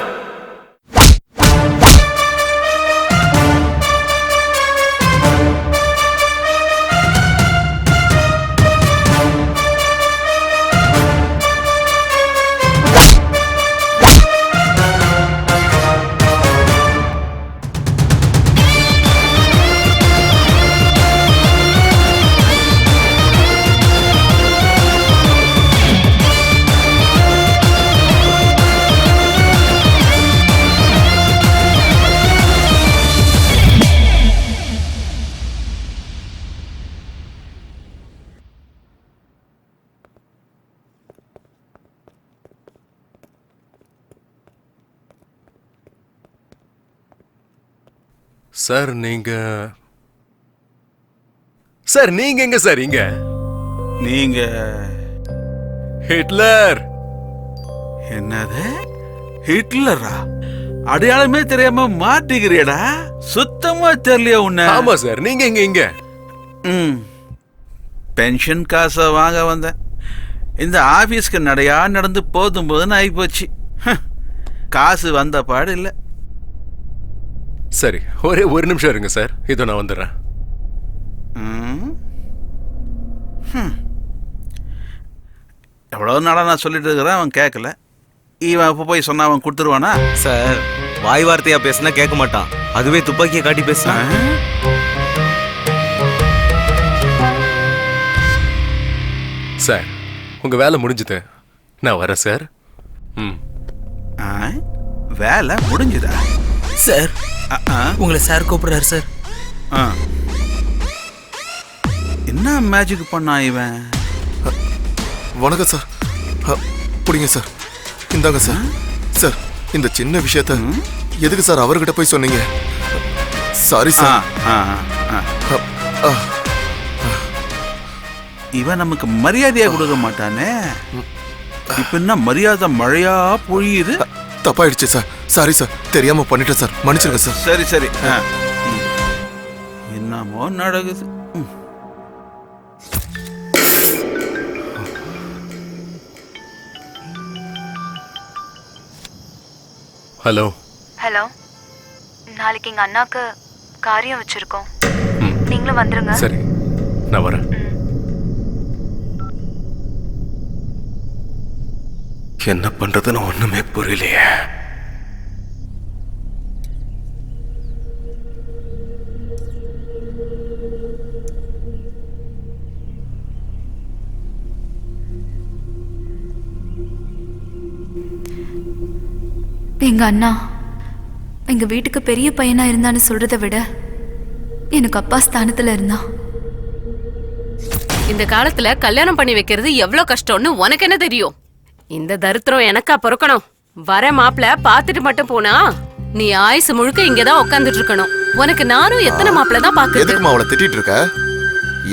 சார் நீங்க சார் நீங்க எங்க சார் இங்க? நீங்க ஹிட்லர். என்னது ஹிட்லரா? அடையாளமே தெரியாம மாட்டிக்கிறியடா. சுத்தமா தெரியலையா உன்ன? ஆமா சார், நீங்க இங்க பென்ஷன் காசை வாங்க வந்தேன். இந்த ஆபீஸ்க்கு நடையா நடந்து போதும் ஆகி போச்சு. காசு வந்த பாடு இல்லை. சரி, ஒரே ஒரு நிமிஷம் இருங்க சார், இதோ நான் வந்துடுறேன். எவ்வளோ நாளாக நான் சொல்லிட்டு இருக்கிறேன், அவன் கேட்கல. இவன் இப்போ போய் சொன்னா அவன் கொடுத்துருவானா? சார் வாய் வார்த்தையா பேசினா கேட்க மாட்டான், அதுவே துப்பாக்கியை காட்டி பேசுறான். சார் உங்க வேலை முடிஞ்சுது, நான் வரேன் சார். வேலை முடிஞ்சுதா சார்? உங்களை சார் கூப்பிடுறாரு சார். என்ன மேஜிக் பண்ணா இவன்? வணக்கம் சார். புடிங்க சார், இந்தாங்க சார். சார் இந்த சின்ன விஷயத்த எதுக்கு சார் அவர்கிட்ட போய் சொன்னீங்க? Sorry sir. இவன் நமக்கு மரியாதையா கொடுக்க மாட்டானே. இப்ப என்ன மரியாதை மழையா பொழியுது? தப்பாயிடுச்சு சார், சாரி சார், தெரியாம பண்ணிட்டேன் சார், மன்னிச்சிருங்க சார். சரி சரி. என்னமோ நடக்குது. ஹலோ. ஹலோ, நாளைக்கு எங்க அண்ணாக்கு காரியம் வச்சிருக்கோம், நீங்களும் வந்துருங்க. சரி, நான் வரேன். என்ன பண்றதுன்னு ஒண்ணுமே புரியலையே. எங்க அண்ணா எங்க வீட்டுக்கு பெரிய பையனா இருந்தான்னு சொல்றதை விட எனக்கு அப்பா ஸ்தானத்துல இருந்தான். இந்த காலத்துல கல்யாணம் பண்ணி வைக்கிறது எவ்வளவு கஷ்டம்னு உனக்கு என்ன தெரியும்? இந்த தரித்திரம் எனக்கா பொறுக்கணும்? வர மாப்பிள பாத்துட்டு மட்டும் போனா நீ ஆயுசு முழுக்க இங்கதான் உட்காந்துட்டு இருக்கணும். உனக்கு நானும் எத்தனை மாப்பிள தான் பாக்குறது. எதுக்குமா அவளை திட்டிட்டு இருக்க?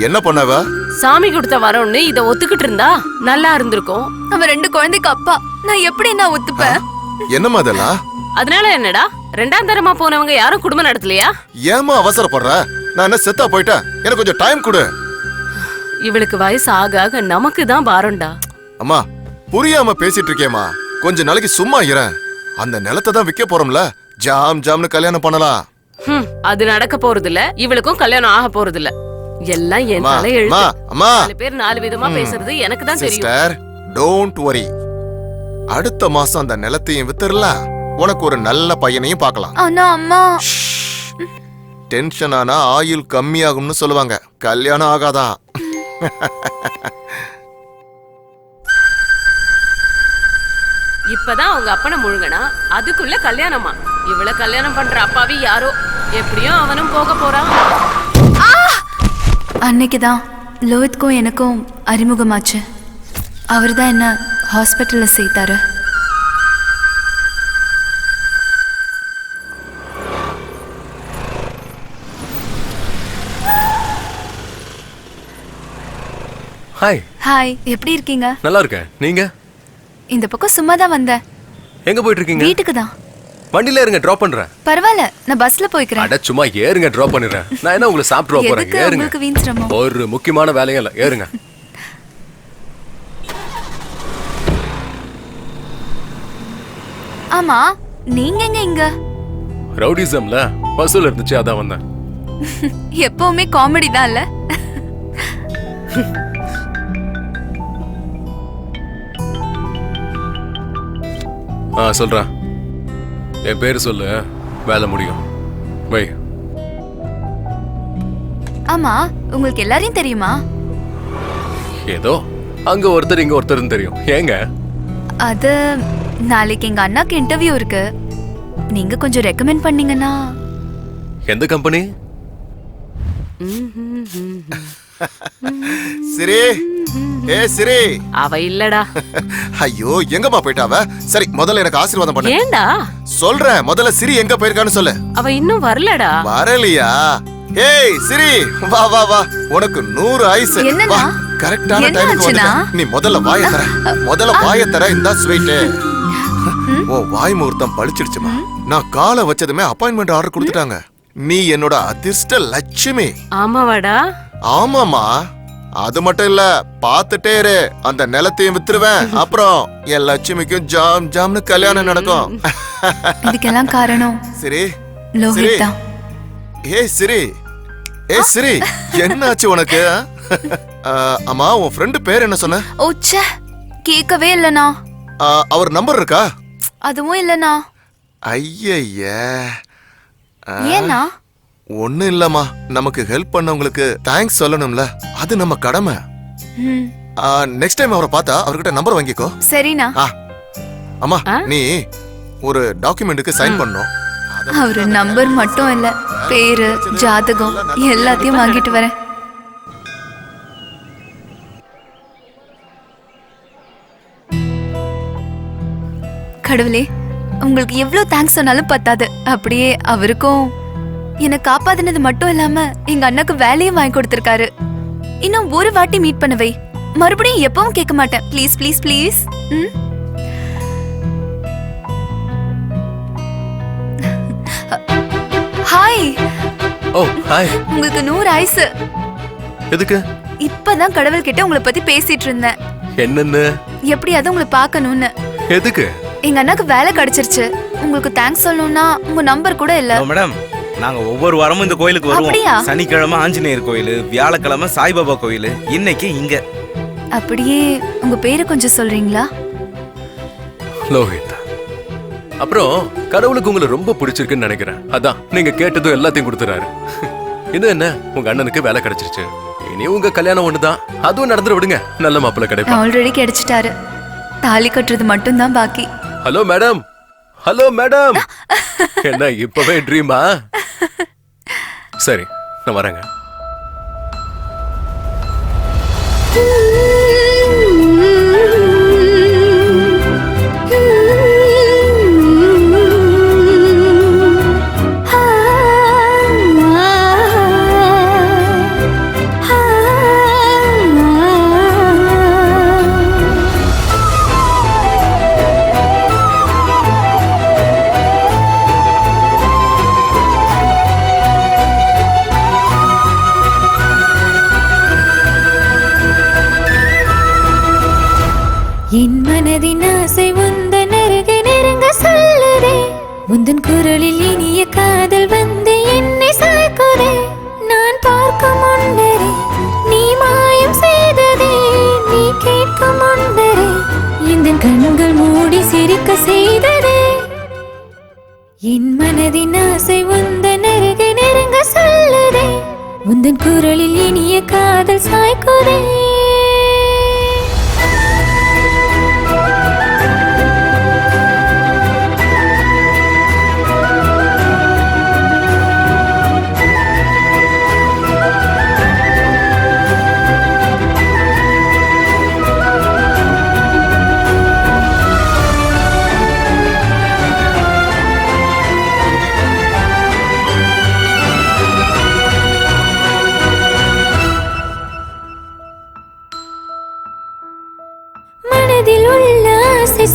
என்ன பண்ணவ? சாமி கொடுத்த வரோன்னு இத ஒத்துக்கிட்டு இருந்தா நல்லா இருந்திருக்கும். அவன் 2 குழந்தைக்கு அப்பா, நான் எப்படி நான் ஒத்துப்பேன்? என்னமா அதெல்லாம்? அதனால என்னடா, 2ஆம் தரமா போனவங்க யாரும் குடும்பம் நடத்தலையா? ஏமா அவசரப்படுற? நான் என்ன செத்தா போயிட்டேன், எனக்கு கொஞ்சம் டைம் கொடு. இவளுக்கு வயசு ஆக ஆக நமக்கு தான் பாரம்டா. அம்மா புரியாம பேசிட்டு இருக்கேம்மா, கொஞ்ச நாளைக்கு சும்மா இரு. அந்த நிலத்தை தான் விற்க போறோம்ல, ஜாம் ஜாம்னு கல்யாணம் பண்ணலாம். அது நடக்க போறது இல்ல, இவளுக்கும் கல்யாணம் ஆக போறது இல்ல. எல்லாம் என் தலை எழுத்து. அம்மா 4 பேர் 4 விதமா பேசுறது எனக்கு தான் தெரியும். சிஸ்டர் டோன்ட் வரி, அடுத்த மாசம் அந்த நிலத்தையும் வித்துறலாம், உனக்கு ஒரு நல்ல பையனையும் பார்க்கலாம். ஆனா அம்மா, டென்ஷன் ஆனா ஆயுள் கம்மியாகும்னு சொல்லுவாங்க, கல்யாணம் ஆகாதான். இப்பதான் அவங்க அப்பனை முழுங்கனா அதுக்குள்ள கல்யாணமா? இவள கல்யாணம் பண்ற அப்பாவி யாரோ, எப்படியும் அவனும் போக போறான். அன்னைக்குதான் லோஹித்க்கும் எனக்கும் அறிமுகமாச்சு. அவர் தான் என்ன ஹாஸ்பிட்டல்ல சேர்த்தாரு. ஹாய். ஹாய், எப்படி இருக்கீங்க? நல்லா இருக்கேன், நீங்க? இந்த பக்கம் சும்மா தான் வந்தேன். எங்க போயிட்டு இருக்கீங்க? வீட்டுக்கு தான். வண்டியில இருங்க, டிராப் பண்றேன். பரவாயில்ல, நான் பஸ்ல போய்க்கிறேன். அட சும்மா ஏறுங்க, டிராப் பண்ணிடுறேன். நான் என்ன உங்களை சாப்பிட்டு போறேன்? எதுக்கு ஏறுங்க. உங்களுக்கு வீண் சிரமம்? ஒரு முக்கியமான வேலையும் இல்ல, ஏறுங்க. ஆமா, நீங்க எங்க இங்க? ரவுடிசம்ல வசூல் இருந்துச்சு, அதான் வந்தேன். எப்பவுமே காமெடி தான் இல்ல? சொல்றேன். என் பேரு சொல்லு, வேலை முடியும். வை. ஆமா, உங்களுக்கு எல்லாரையும் தெரியுமா? ஏதோ அங்க ஒருத்தர் இங்க ஒருத்தர்னு தெரியும். ஏங்க? அது நாளைக்கு எங்க அண்ணாக்கு இன்டர்வியூ இருக்கு, நீங்க கொஞ்சம் ரெக்கமெண்ட் பண்ணீங்கன்னா. எந்த கம்பெனி? சரி ஏ சிரி. அவ இல்லடா. ஐயோ எங்கம்மா போயிட்டாவ? சரி முதல்ல எனக்கு ஆசீர்வாதம் பண்ணு. ஏண்டா? சொல்றேன், முதல்ல சிரி எங்க போயிருக்கான்னு சொல்லு. அவ இன்னும் வரலடா. வரலையா? ஏய் சிரி, வா வா வா, உனக்கு 100 ஆயுசு. வா, கரெக்டான டைமுக்கு வந்துட்ட. நீ முதல்ல வாயை தர. முதல்ல வாயை தர. இந்த ஸ்வீட் ஓ வாய் முகூர்த்தம் பழிச்சிடுச்சுமா. நான் காலை வச்சதுமே அப்பாயின்மெண்ட் ஆர்டர் கொடுத்துட்டாங்க. நீ என்னோட அதிர்ஷ்ட லட்சுமி. ஆமாவாடா? ஆமாமா. அது மட்டும் இல்ல, பாத்துட்டே இரு, அந்த நிலத்தையும் வித்துருவேன். அப்புறம் என் லட்சுமிக்கும் ஜாம் ஜாம்னு கல்யாணம் நடக்கும். இதுக்கெல்லாம் காரணம் சரி லோஹித் தான். ஏய் சிரி, ஏய் சிரி, என்னாச்சு உனக்கு? அம்மா உன் ஃப்ரெண்டு பேர் என்ன சொன்ன? ஓச்சே, கேட்கவே இல்லனா. அவர் நம்பர் இருக்கா? அதுவும் இல்லனா. ஐயய்ய. ஏன்னா? ஒண்ணும் இல்லம்மா, நமக்கு ஹெல்ப் பண்ணவங்களுக்கு தேங்க்ஸ் சொல்லணும்ல, அது நம்ம கடமை. நெக்ஸ்ட் டைம் அவரை பார்த்தா அவர்கிட்ட நம்பர் வாங்கிக்கோ. சரிண்ணா. அம்மா நீ ஒரு டாக்குமெண்ட்டுக்கு சைன் பண்ணணும். அவரு நம்பர் மட்டும் இல்ல, பேரு ஜாதகம் எல்லாத்தையும் வாங்கிட்டு வரேன். கடவுளே, உங்களுக்கு எவ்வளவு தேங்க்ஸ் சொன்னாலும் பத்தாது. அப்படியே அவருக்கும் என்னை காப்பாத்தினது மட்டும் இல்லாம எங்க அண்ணாக்கு வேலையும் வாங்கி கொடுத்திருக்காரு. இன்னும் ஒரு வாட்டி மீட் பண்ணவை, மறுபடியும் எப்பவும் கேட்க மாட்டேன். Please please please. Hi. Oh hi. உங்களுக்கு 100 ஆயுசு. எதுக்கு? இப்பதான் கடவுள் கிட்ட உங்களை பத்தி பேசிட்டு இருந்தேன். என்னன்னு? எப்படியாவது உங்களை பார்க்கணும்னு. எதுக்கு? எங்க அண்ணாக்கு வேலை கிடைச்சிருச்சு. உங்களுக்கு தேங்க்ஸ் சொல்லணும்னா உங்க நம்பர் கூட இல்ல. மேடம், நாங்க ஒவ்வொரு வாரமும் இந்த கோயிலுக்கு வருவோம். சனிக்கிழமை ஆஞ்சநேயர் கோயில், வியாழக்கிழமை சாய்பாபா கோயில், இன்னைக்கு இங்க. அப்படியே உங்க பேரு கொஞ்சம் சொல்றீங்களா? லோஹித். அப்புறம் கடவுளுக்கு உங்களை ரொம்ப பிடிச்சிருக்குன்னு நினைக்கிறேன். அதான் நீங்க கேட்டதும் எல்லாத்தையும் கொடுத்துறாரு. இது என்ன, உங்க அண்ணனுக்கு வேலை கிடைச்சிருச்சு. இனி உங்க கல்யாணம் ஒண்ணுதான், அதுவும் நடந்துட விடுங்க. நல்ல மாப்பிள்ளை கிடைக்கும். ஆல்ரெடி கிடைச்சிட்டாரு, தாலி கட்டுறது மட்டும் தான் பாக்கி. Hello madam. Hello madam. என்ன இப்பவே ட்ரீமா? சரி, நான் வரேங்க. என் மனதின் ஆசை உந்தன் அருகே நெருங்க சொல்லுதே. உந்தன் குரலில் இனிய காதல் வந்து என்னை சாய்க்குதே. நான் பார்க்கும் முன்னரே நீ மாயம் செய்ததே. நீ கேட்கும் முன்னரே இந்த கண்கள் மூடி சிரிக்க செய்ததே. என் மனதின் ஆசை உந்தன் அருகே நெருங்க சொல்லுதே. உந்தன் குரலில் இனிய காதல் சாய்க்குதே.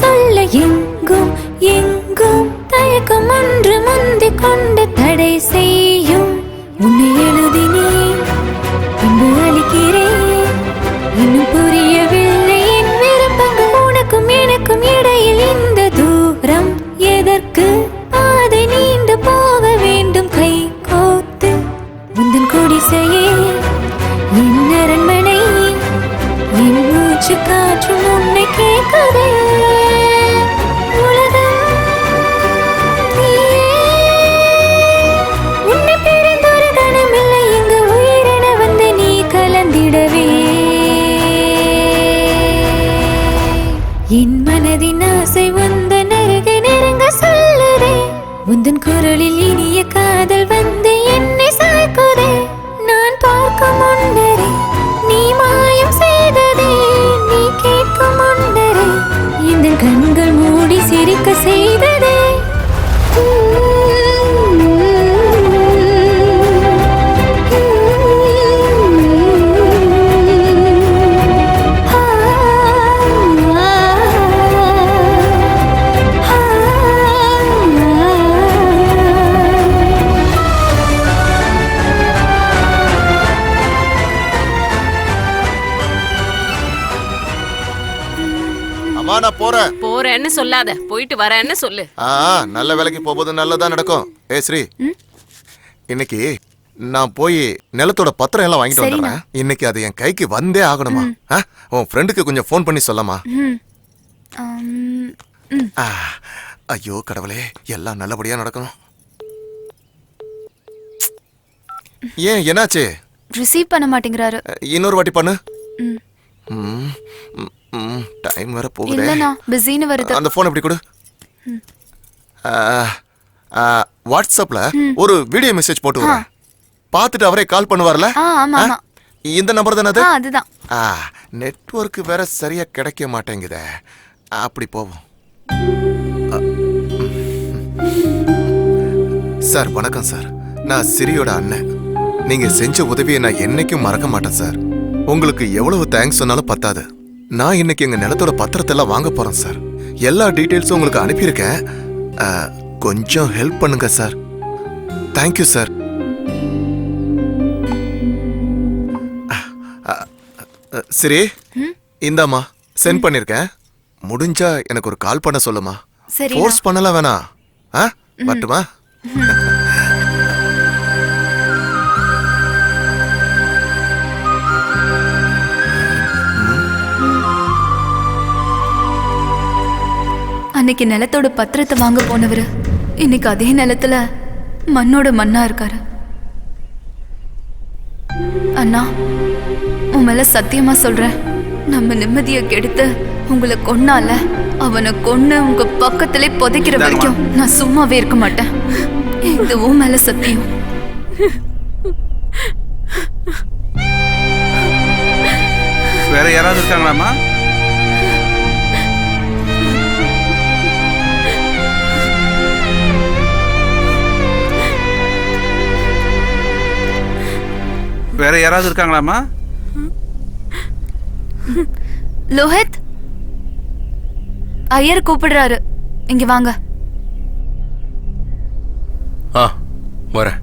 சொல்ல எங்கும் எங்கும் தயக்கம் ஒன்று முந்திக் கொண்டு தடை செய்யும். உன்னை எழுதினேன், பின்பு அளிக்கிறேன். இன்னும் புரியவில்லை என் விருப்பங்கள். உனக்கும் எனக்கும் இடையில் இந்த தூரம் எதற்கு? பாதை நீண்டு போக வேண்டும் கை கோத்து. உந்தன் குடிசையே என் அரண்மனை, என் மூச்சு காற்றும் உன்னை கேட்குதே. என் மனதின் ஆசை உந்தன் அருகே நெருங்க சொல்லுதே. உந்தன் குரலில் இனிய காதல் வந்து என்னை சாய்க்குதே. நான் பார்க்கும் முன்னரே நீ மாயம் செய்ததே. அம்மா நான் போறேன். போறேன்னு சொல்லாத, போயிட்டு வரேன்னு சொல்லு. நல்ல வேலைக்கு போகும்போது நல்லதா நடக்கும். ஸ்ரீ, இன்னைக்கு நான் போய் நிலத்தோட பத்திரம் எல்லாம் வாங்கிட்டு வந்துடுறேன். இன்னைக்கு அது என் கைக்கு வந்தே ஆகணுமா? உன் ஃப்ரெண்டுக்கு கொஞ்சம் ஃபோன் பண்ணி சொல்லமா? ஐயோ கடவுளே, எல்லாம் நல்லபடியா நடக்கணும். ஏன் என்னாச்சு? ரிசீவ் பண்ண மாட்டேங்கிறாரு. இன்னொரு வாட்டி பண்ணு. டைம் வேற போகுது. இல்லனா பிஸின்னு வருது. அந்த போன் எப்படி கொடு. வாட்ஸ்அப்ல ஒரு வீடியோ மெசேஜ் போட்டு வரேன். பார்த்துட்டு அவரே கால் பண்ணுவார்ல? ஆமா ஆமா. இந்த நம்பர் தானே அது? அதுதான். நெட்வொர்க் வேற சரியா கிடைக்க மாட்டேங்குதே. அப்படி போவோம். சார் வணக்கம் சார். நான் சிரியோட அண்ணன். நீங்க செஞ்ச உதவியை நான் என்னைக்கும் மறக்க மாட்டேன் சார். உங்களுக்கு எவ்வளவு தேங்க்ஸ் சொன்னாலும் பத்தாது. நான் இன்னைக்கு எங்க நிலத்தோட பத்திரத்தை எல்லாம் வாங்க போறேன் சார். எல்லா டீடைல்ஸும் உங்களுக்கு அனுப்பியிருக்கேன். கொஞ்சம் ஹெல்ப் பண்ணுங்க சார். Thank you sir. சரி, இந்தாம்மா சென்ட் பண்ணிருக்கேன். முடிஞ்சா எனக்கு ஒரு கால் பண்ண சொல்லுமா. ஃபோர்ஸ் பண்ணலாம் வேணாம். வரட்டுமா? அன்னைக்கு நிலத்தோட பத்திரத்தை வாங்க போனவரு இன்னைக்கு அதே நிலத்துல மண்ணோட மண்ணா இருக்காரு. அண்ணா, உன் மேல சத்தியமா சொல்றேன், நம்ம நிம்மதியை கெடுத்து உங்களை கொன்னால அவனை கொன்னு உங்க பக்கத்திலே புதைக்கிற வரைக்கும் நான் சும்மாவே இருக்க மாட்டேன். இது உன் மேல சத்தியம். வேற யாராவது இருக்காங்களாமா? வேற யாராவது இருக்காங்களாமா? லோஹித், ஐயர் கூப்பிடுறாரு, இங்க வாங்க. வரேன்.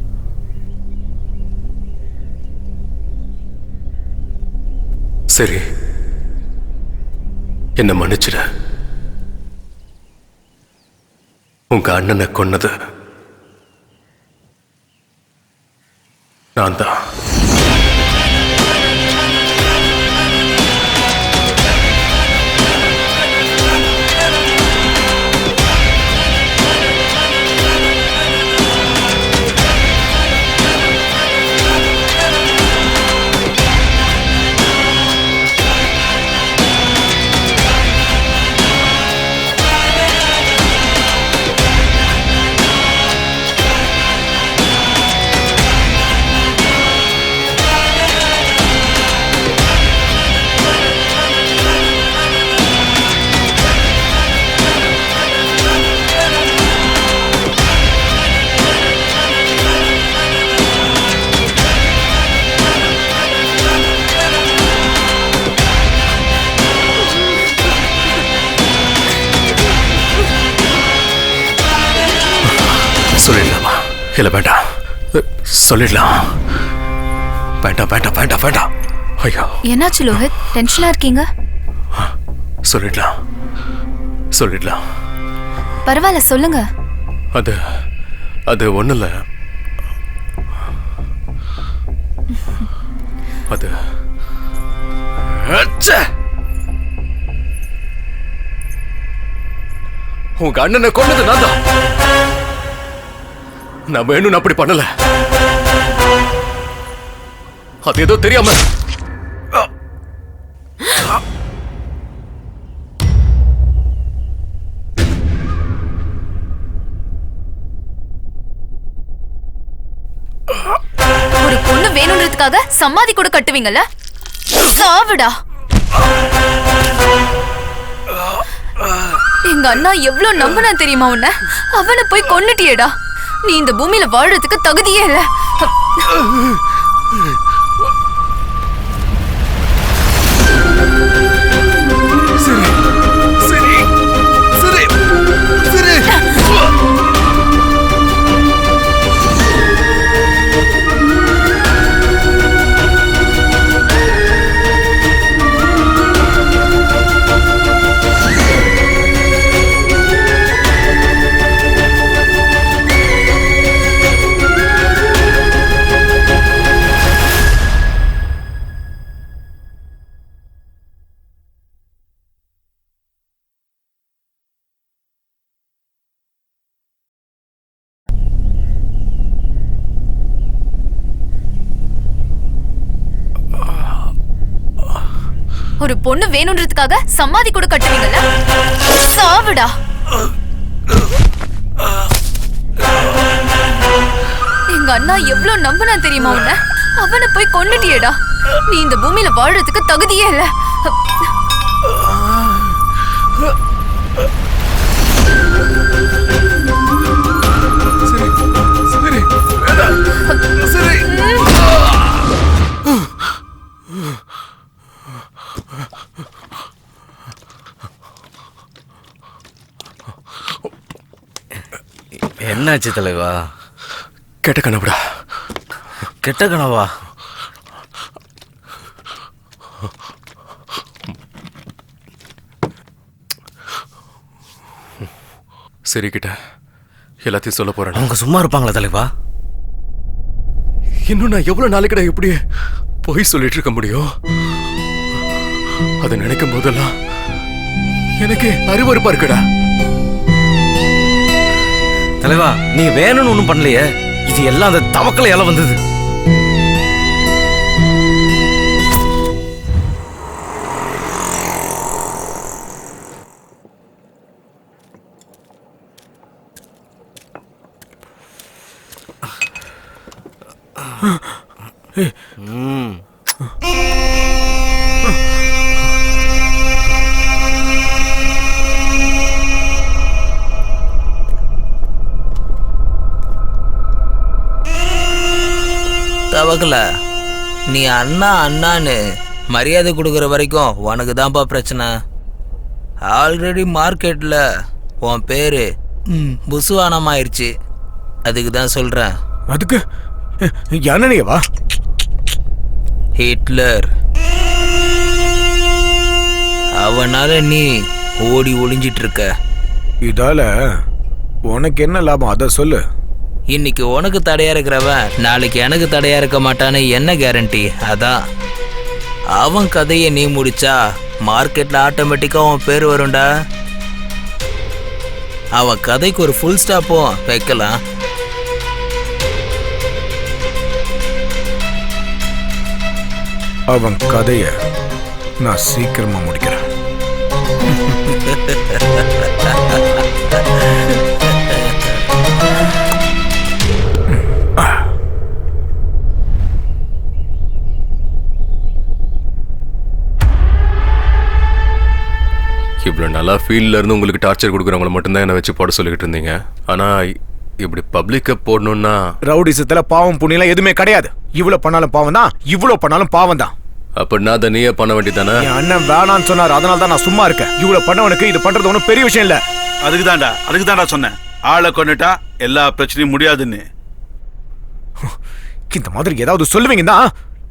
சரி, என்ன மன்னிச்சிட. உங்க அண்ணனை கொன்னது நான் தான். சொல்லிடலாமா? இல்ல வேண்டாம், சொல்லிடலாம். வேண்டாம் வேண்டாம் வேண்டாம் வேண்டாம். ஐயோ, என்னாச்சு லோஹித், டென்ஷனா இருக்கீங்க? சொல்லிடலாம் சொல்லிடலாம். பரவாயில்ல, சொல்லுங்க. அது அது ஒண்ணு இல்ல. அது உங்க அண்ணனை கொண்டது நான் தான். நான் வேணும்னு அப்படி பண்ணல. அது ஏதோ தெரியாம. ஒரு பொண்ணு வேணும்ன்றதுக்காக சமாதி கூட கட்டுவீங்கல்ல? சாவுடா. எங்க அண்ணா எவ்வளவு நம்பினா தெரியுமா உன்ன? அவனை போய் கொன்னுட்டியேடா. நீ இந்த பூமியில வாழறதுக்கு தகுதியே இல்ல. ஒரு பொண்ணு வேணும்ன்றதுக்காக சமாதி கூட கட்டுவீங்கல்ல? சாவுடா. எங்க அண்ணா எவ்வளவு நம்பினா தெரியுமா உன்ன? அவனை போய் கொன்னுட்டியேடா. நீ இந்த பூமியில வாழறதுக்கு தகுதியே இல்ல. என்னாச்சு தலைவா? கெட்ட கனவுடா. கெட்ட கனவா? சரி கிட்ட எல்லாத்தையும் சொல்ல போறேன். அவங்க சும்மா இருப்பாங்களா தலைவா? இன்னும் நான் எவ்வளவு நாளைக்குடா இப்படி போய் சொல்லிட்டு இருக்க முடியும்? அதை நினைக்கும் போதெல்லாம் எனக்கு அருவருப்பா இருக்குடா. தலைவா நீங்க வேணும்னு ஒண்ணும் பண்ணலையே. இது எல்லாம் அந்த தவக்கலையால வந்தது. தவக்கல, நீ அண்ணா அண்ணான்னு மரியாதை கொடுக்குற வரைக்கும் உனக்கு தான்ப்பா பிரச்சனை. ஆல்ரெடி மார்க்கெட்டில் உன் பேர் புசுவானமாயிருச்சு. அதுக்கு தான் சொல்கிறேன். அதுக்கு யானையவா? ஹிட்லர். அவனால நீ ஓடி ஒளிஞ்சிட்டு இருக்க. இதால உனக்கு என்ன லாபம் அதை சொல்லு. இன்னைக்கு உனக்கு தடையா இருக்கிறவன் நாளைக்கு எனக்கு தடையா இருக்க மாட்டான்னு என்ன கேரண்டி? அதான் அவன் கதையை நீ முடிச்சா மார்க்கெட்ல ஆட்டோமேட்டிக்கா அவன் பேர் வரும்டா. அவன் கதைக்கு ஒரு ஃபுல் ஸ்டாப்பும் வைக்கலாம். அவன் கதைய நான் சீக்கிரமா முடிக்கிறேன். இவ்வளோ நல்லா ஃபீல்டில் இருந்து உங்களுக்கு டார்ச்சர் கொடுக்குறவங்கள மட்டும்தான் என்னை வச்சு போட சொல்லிக்கிட்டு இருந்தீங்க. ஆனால் இப்படி பப்ளிக்கை போடணும்னா ரவுடிசத்துல பாவம் புண்ணியெல்லாம் எதுவுமே கிடையாது. இவ்வளவு பண்ணாலும் பாவம் தான், இவ்வளவு பண்ணாலும் பாவம் தான். அப்படின்னா அதை நீயே பண்ண வேண்டியதானே? என் அண்ணன் வேணான்னு சொன்னார், அதனால தான் நான் சும்மா இருக்கேன். இவ்வளவு பண்ணவனுக்கு இது பண்றது ஒன்றும் பெரிய விஷயம் இல்ல. அதுக்கு தான்டா சொன்னேன், ஆளை கொண்டுட்டா எல்லா பிரச்சனையும் முடியாதுன்னு. இந்த மாதிரி ஏதாவது சொல்லுவீங்கன்னா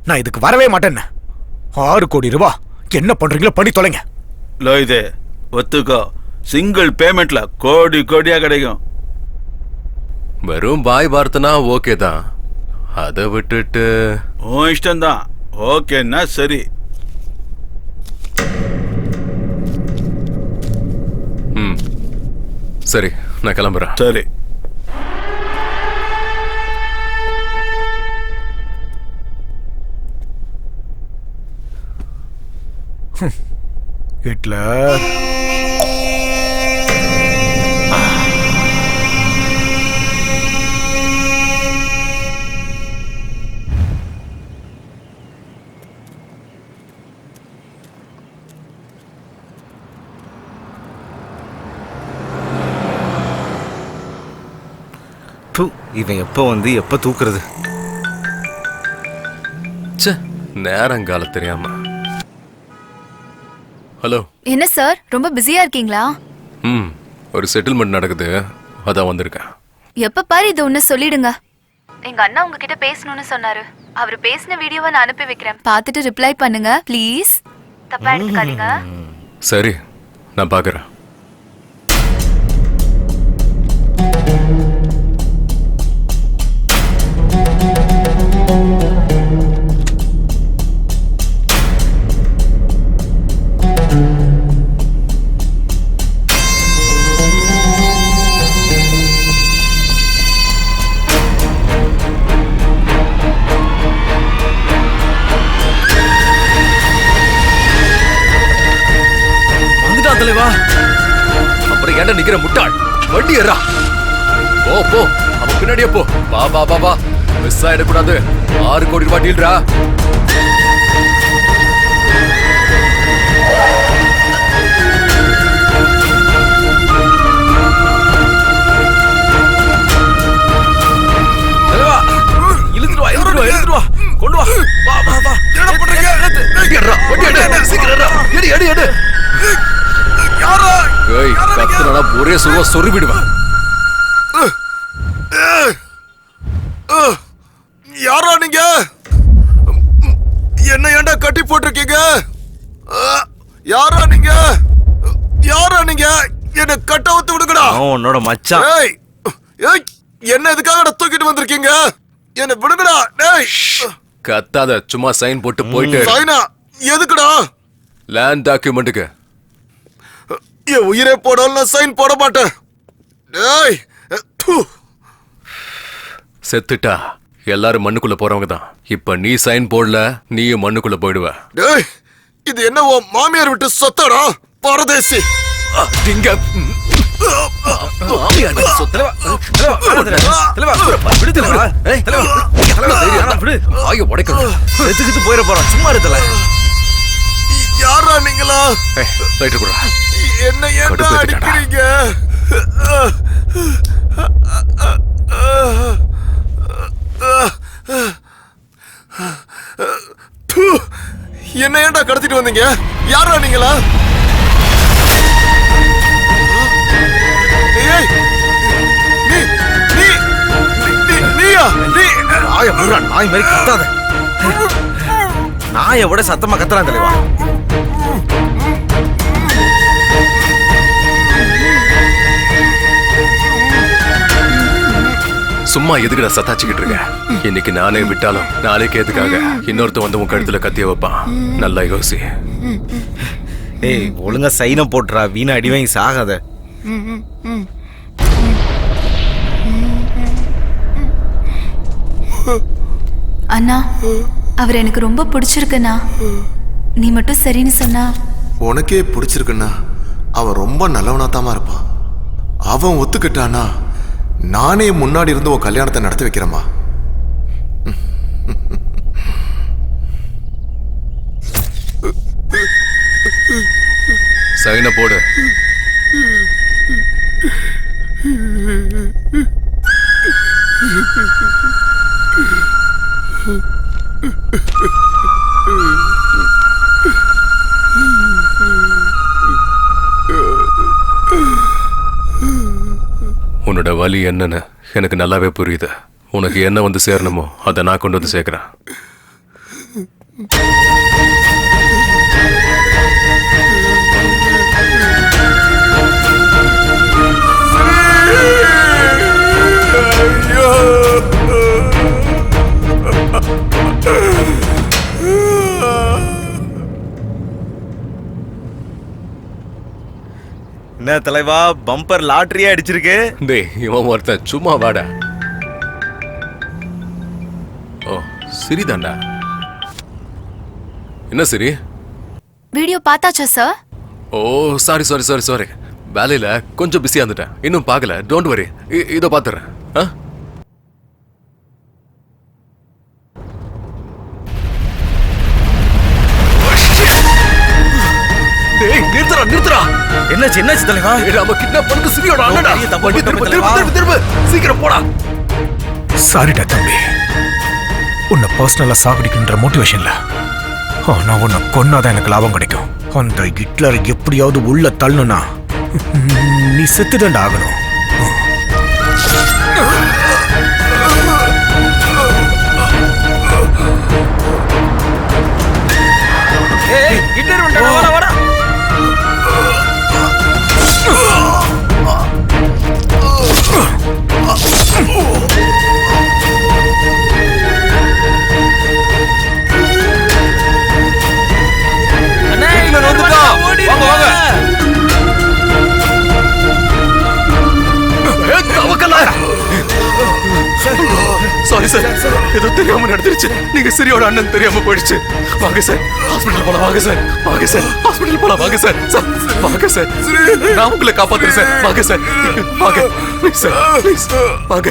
நான் இதுக்கு வரவே மாட்டேன்னு. 6 கோடி ரூபாய் என்ன பண்றீங்களோ பண்ணி தொலைங்க. லோயிதே ஒத்துக்கோ, சிங்கிள் பேமெண்ட்ல கோடி கோடியா கிடைக்கும். வெறும் பாய் வார்த்தைனா ஓகே தான். அதை விட்டுட்டு உன் இஷ்டம்தான். ஓகேன்னா சரி. சரி, நான் கிளம்புறேன். சரி. ஹிட்லர் இவன் எப்போ வந்து எப்போ தூக்குறது? நேரங்கால தெரியாம. ஹலோ. என்ன சார், ரொம்ப பிஸியா இருக்கீங்களா? ஒரு செட்டில்மெண்ட் நடக்குது, அதான் வந்திருக்கேன். எப்ப பாரு இது ஒண்ணு சொல்லிடுங்க. எங்க அண்ணா உங்ககிட்ட பேசணும்னு சொன்னாரு. அவர் பேசின வீடியோவை நான் அனுப்பி வைக்கிறேன், பார்த்துட்டு ரிப்ளை பண்ணுங்க ப்ளீஸ். தப்பா எடுத்துக்காதீங்க. சரி, நான் பார்க்கறேன். தலைவா. அப்புறம் ஏன்டா நிக்கிற முட்டாள்? வண்டி ஏறா. போ போ, அவன் பின்னாடியே போ. வா வா வா வா, மிஸ் ஆயிடக்கூடாது. 6 கோடி ரூபாய் டீல்ரா. கொண்டு வா. வா வா வா. என்ன பண்றீங்க? ஏறா, வண்டி எடு. சீக்கிரம் ஏறா. எடு எடு எடு. யாரா? ஏய், கத்துறனா ஒரே சுருவா சொறி விடுவேன். யாரா நீங்க? என்ன ஏன்டா கட்டி போட்டிருக்கீங்க? யாரா நீங்க? யாரா நீங்க? என்ன கட்ட ஊத்து விடுங்கடா. உன்னோட மச்சான். ஏய் ஏய், என்ன எதுக்காக தூக்கிட்டு வந்திருக்கீங்க? என்ன விடுங்கடா. டேய், கத்தாத, சும்மா சைன் போட்டு போயிட்டு. சைனா எதுக்குடா? லேண்ட் டாக்குமெண்ட்டுக்கு. என் உயிரே போடாலும் நான் சைன் போட மாட்டேன். டேய், செத்துட்டா எல்லாரும் மண்ணுக்குள்ள போறவங்க தான். இப்ப நீ சைன் போடல, நீயும் மண்ணுக்குள்ள போயிடுவ. டேய், இது என்ன உன் மாமியார் விட்டு சொத்தடா பரதேசி. இங்க போயிட போறான். சும்மா இருக்கல. யாரா நீங்களா? என்ன ஏன்டா அடிக்கிறீங்க? என்ன ஏன்டா கடத்திட்டு வந்தீங்க? யாரா நீங்களா? நாய் மாதிரி கத்தாத. நாயை விட சத்தமா கத்துறான் தலைவா. சும்மா எதுக்குடா சத்தாச்சிக்கிட்டு இருக்க? இன்னைக்கு நானே விட்டாலும் நாளைக்கு எதுக்காக இன்னொருத்த வந்து உன் கழுத்துல கத்திய வைப்பான். நல்லா யோசி. ஏய், ஒழுங்கா சைனை போட்டுறா. வீணா அடி வாங்கி சாகாத. அண்ணா, அவர் எனக்கு ரொம்ப பிடிச்சிருக்குண்ணா. நீ மட்டும் சரின்னு சொன்னா. உனக்கே பிடிச்சிருக்குன்னா அவன் ரொம்ப நல்லவனாத்தாமா இருப்பான். அவன் ஒத்துக்கிட்டானா நானே முன்னாடி இருந்து உன் கல்யாணத்தை நடத்தி வைக்கிறேம்மா. சைனை போடு. உன்னோட வலி என்னன்னு எனக்கு நல்லாவே புரியுது. உனக்கு என்ன வந்து சேரணுமோ அதை நான் கொண்டு வந்து சேர்க்கிறேன். என்ன தலைவா, பம்பர் லாட்டரியா அடிச்சிருக்கு? டேய், இவன் ஒருத்தன் சும்மா வாடா. ஓ, சரிதான்டா. என்ன சரி? வீடியோ பார்த்தாச்சா சார்? ஓ, சாரி சாரி சாரி சாரி. வேலையில கொஞ்சம் பிஸியா இருந்துட்டேன். இன்னும் பார்க்கல. டோன்ட் வரி, இதோ பாத்துறேன். நிறுத்துறா. என்னாச்சு என்னாச்சு தலைவா? நாம கிட்னாப் பண்ணது சிரியோட அண்ணடா. திரும்ப சீக்கிரம் போடா. சாரிடா தம்பி, உன்னை பர்சனலா சாகடிக்கின்ற மோட்டிவேஷன்ல. ஆனா உன்னை கொன்னாதான் எனக்கு லாபம் கிடைக்கும். அந்த ஹிட்லரை எப்படியாவது உள்ள தள்ளணும்னா நீ செத்துடண்டா ஆகணும். ஹிட்லர் வந்துட்டான். வாடா வாடா. சாரி சார், ஏதோ தெரியாம நடந்துருச்சு. நீங்க சிரியோட அண்ணன் தெரியாம போயிடுச்சு. வாங்க சார், ஹாஸ்பிடல் போலாம். வாங்க சார், வாங்க சார், ஹாஸ்பிடல் போலாம். வாங்க சார், வாங்க சார், நான் உங்களை காப்பாத்துறேன் சார். வாங்க சார், வாங்க ப்ளீஸ் சார், ப்ளீஸ் வாங்க.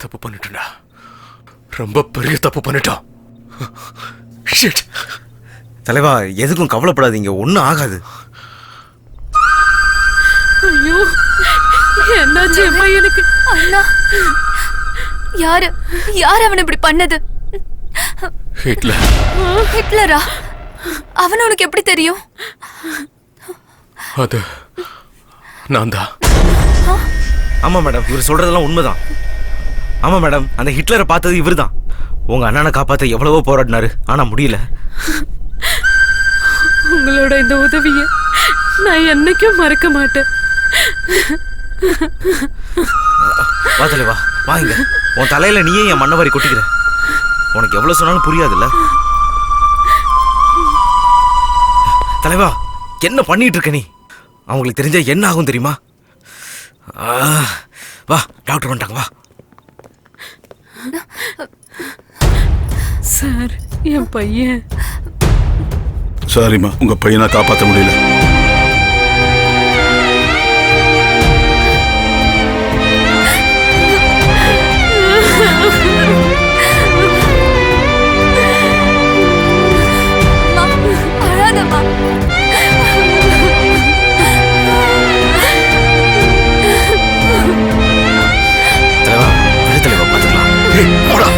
தப்பு பண்ணிட்டேன்டா, ரொம்ப பெரிய தப்பு பண்ணிட்டோம். ஷிட். தலைவா, எதுக்கும் கவலைப்படாதீங்க, ஒன்றும் ஆகாது. ஐயோ, என்னாச்சு என் பையனுக்கு? அண்ணா, யாரு அவன் இப்படி பண்ணது? ஹிட்லர். ஹிட்லரா? அவன் உனக்கு எப்படி தெரியும்? அது நான் தான். ஆமா மேடம், இவர் சொல்றதெல்லாம் உண்மைதான். ஆமா மேடம், அந்த ஹிட்லரை பார்த்தது இவர் தான். உங்க அண்ணனை காப்பாத்த எவ்வளவோ போராடினாரு, ஆனா முடியல. உங்களோட இந்த உதவிய நான் என்னைக்கும் மறக்க மாட்டேன். வா தலைவா, வாங்க. உன் தலையில நீயே என் மண்ணவாரி கொட்டிக்கிற. உனக்கு எவ்வளவு சொன்னாலும் புரியாதுல்ல தலைவா. என்ன பண்ணிட்டு இருக்க நீ? அவங்களுக்கு தெரிஞ்சா என்ன ஆகும் தெரியுமா? வா, டாக்டர் வந்துட்டாங்க, வா. சார், என் பையன். சாரிம்மா, உங்க பையனை காப்பாற்ற முடியல. அழாதம்மா. தலைவா, விடு தலைவா, பார்த்துக்கலாம். போடா.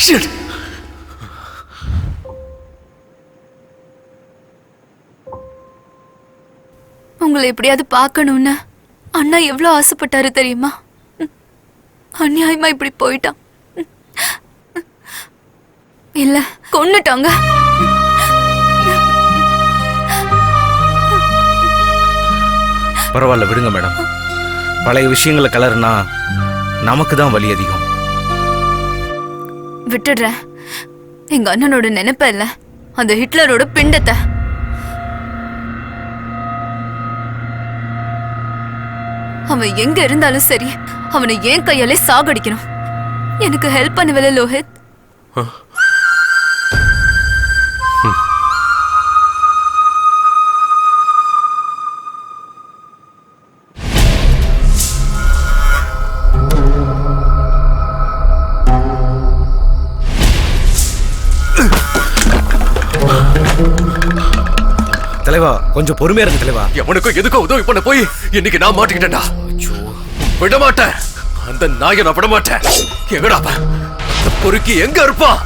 ஷிட். உங்களை எப்படியாவது பார்க்கணும்னு அண்ணா எவ்வளவு ஆசைப்பட்டாரு தெரியுமா? அநியாயமா இப்படி போயிட்டான். இல்ல, கொன்னுட்டாங்க. பரவாயில்ல, விடுங்க மேடம். பழைய விஷயங்களை கலர்னா நமக்கு தான் வலி அதிகம். விட்டுடுறேன். எங்க அண்ணனோட நினைப்ப இல்ல, அந்த ஹிட்லரோட பிண்டத்தை. அவன் எங்க இருந்தாலும் சரி, அவனை ஏன் கையாலே சாகடிக்கணும். எனக்கு ஹெல்ப் பண்ணுவல லோஹித். தலைவா, கொஞ்சம் பொறுமையா இருக்கு தலைவா. எவனுக்கும் எதுக்கும் உதவி பண்ண போய் இன்னைக்கு நான் மாட்டிக்கிட்டேன்டா. விட மாட்டேன், அந்த நாயை நான் விட மாட்டேன். எங்கடா அந்த பொறுக்கி எங்க இருப்பான்?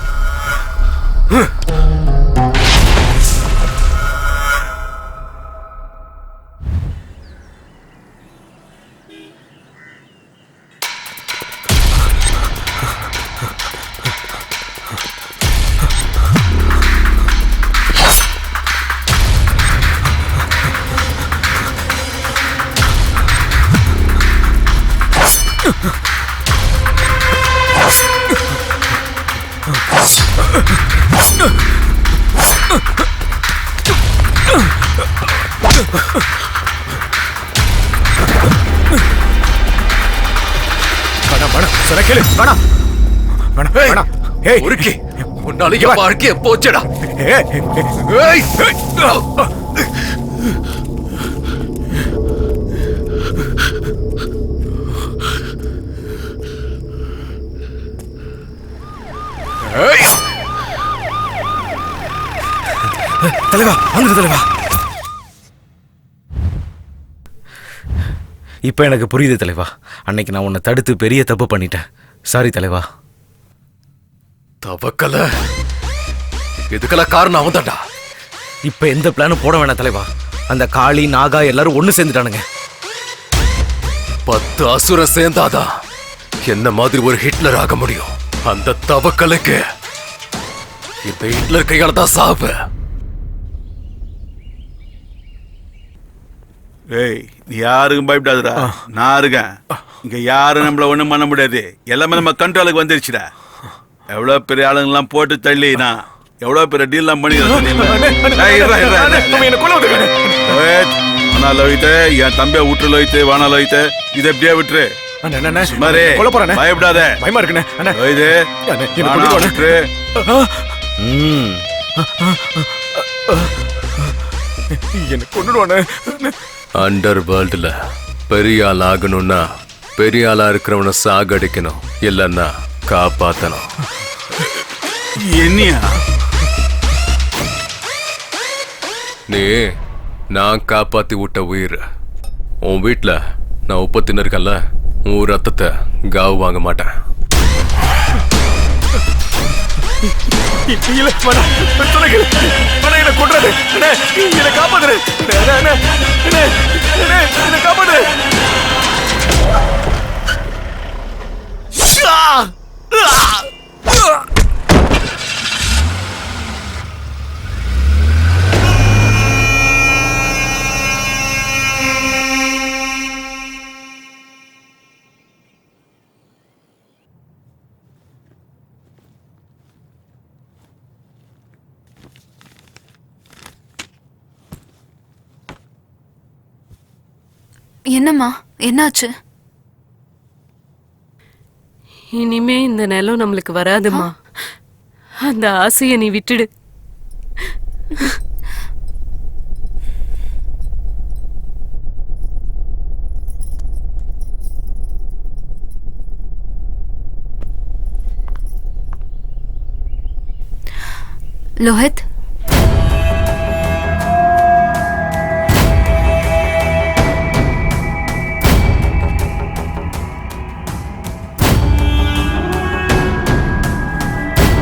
உன்னால என் வாழ்க்கைய போச்சடா. தலைவா, வந்துரு தலைவா. இப்ப எனக்கு புரியுது தலைவா. அன்னைக்கு நான் உன்னை தடுத்து பெரிய தப்பு பண்ணிட்டேன். சாரி தலைவா. தவக்கல, இதுக்கெல்லாம் காரணம் அவன் தான்டா. இப்ப எந்த பிளானும் போட வேணாம் தலைவா. அந்த காளி, நாகா எல்லாரும் ஒண்ணு சேர்ந்துட்டானுங்க. 10 அசுரம் சேர்ந்தாதான் என்ன மாதிரி ஒரு ஹிட்லர் ஆக முடியும். அந்த தவக்கலைக்கு இந்த ஹிட்லர் கையால தான் சாவு. ஏய், நீ யாருக்கும் பயப்படாதுடா, நான் இருக்கேன். இங்க யாரும் நம்மள ஒண்ணும் பண்ண முடியாது. எல்லாமே நம்ம கண்ட்ரோலுக்கு வந்துருச்சுடா. எவ்வளவு பெரிய ஆளுங்கெல்லாம் போட்டு தள்ளி நான் எவ்வளவு பெரிய டீல் நான் பண்ணிக்கிறேன் என் தம்பிய விட்டு லோயித்து வானா லோயித்து இதை எப்படியே விட்டுரு பயப்படாத பயமா இருக்குண்ணே விட்டுரு என்ன கொண்டுடுவானே. அண்டர் வேர்ல்டுல பெரிய ஆள் ஆகணும்னா பெரிய ஆளா இருக்கிறவனை சாகடிக்கணும், இல்லைன்னா காப்பாத்தணும். என்னையா நீ நான் காப்பாத்தி விட்ட உயிர். உன் வீட்டுல நான் உப்பு தின்னுருக்கேன்ல, உன் ரத்தத்தை காவு வாங்க மாட்டேன். என்னம்மா, என்னாச்சு? இனிமே இந்த நிலம் நம்மளுக்கு வராதுமா. அந்த ஆசையை நீ விட்டுடு. லோஹித்,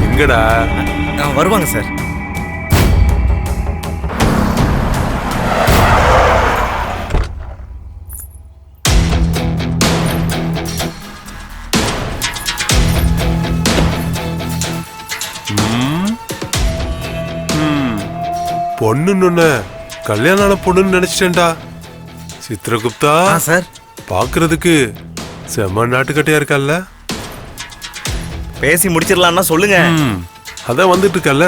எங்கடா? வருவாங்க சார். பொண்ணுன்னு கல்யாண பொண்ணுன்னு நினைச்சிட்டேன்டா. சித்ரகுப்தா சார், பாக்குறதுக்கு செம்ம நாட்டுக்கட்டையா இருக்கல்ல? பேசி முடிச்சிடலாம்னா சொல்லுங்க. அதான் வந்துட்டு இருக்கல்ல,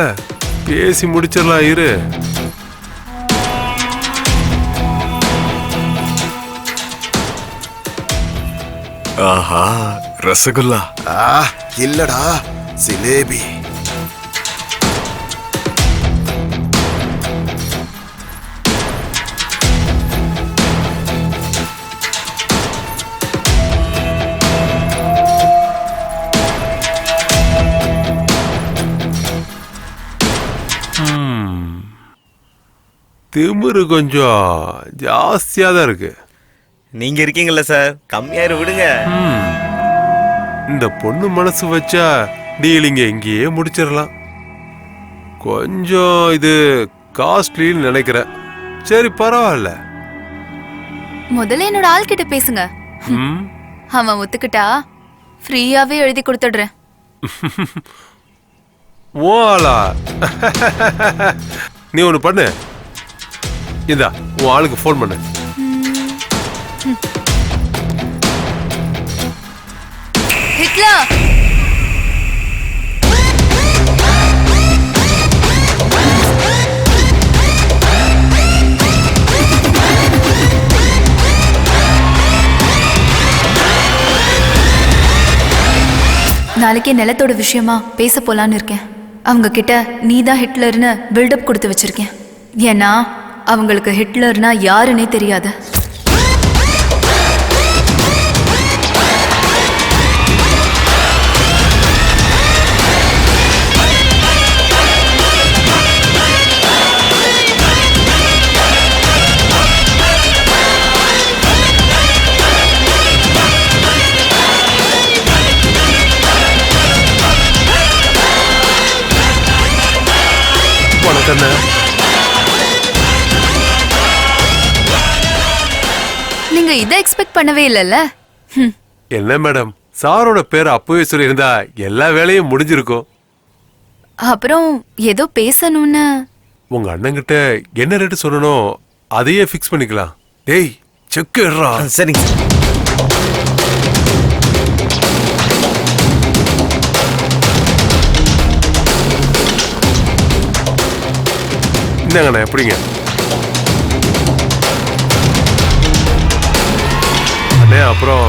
பேசி முடிச்சிடலாம் இரு. ஆஹா, ரசகுல்லா. இல்லடா, சிலேபி. திமிரு கொஞ்சம் ஜாஸ்தியா தான் இருக்கு. நீங்க இருக்கீங்கல்ல சார், கம்மியாயிரு விடுங்க. இந்த பொண்ணு மனசு வச்சா டீலிங்க இங்கேயே முடிச்சிடலாம். கொஞ்சம் இது காஸ்ட்லின்னு நினைக்கிறேன். சரி பரவாயில்ல. முதல்ல என்னோட ஆள் கிட்ட பேசுங்க. அவன் ஒத்துக்கிட்டா ஃப்ரீயாவே எழுதி கொடுத்துடுறேன். ஓலா, நீ ஒண்ணு பண்ணு, இந்தா உன் ஆளுக்கு போன் பண்ணு. ஹிட்லர், நாளைக்கே நிலத்தோட விஷயமா பேச போலான்னு இருக்கேன். அவங்க கிட்ட நீதான் ஹிட்லர்னு பில்டப் கொடுத்து வச்சிருக்கேன். ஏன்னா அவங்களுக்கு ஹிட்லர்னா யாருன்னே தெரியாது. நீங்க இதை எக்ஸ்பெக்ட் பண்ணவே இல்லைல்ல? என்ன மேடம், சாரோட பேரை அப்பவே சொல்லியிருந்தா எல்லா வேலையும் முடிஞ்சிருக்கும். அப்புறம் ஏதோ பேசணும்னு. உங்க அண்ணங்கிட்ட என்ன ரேட்டு சொல்லணும் அதையே ஃபிக்ஸ் பண்ணிக்கலாம். டேய் செக் எடுறா. சரிங்க. இந்தாங்கண்ணே எப்படிங்க அண்ணே? அப்புறம்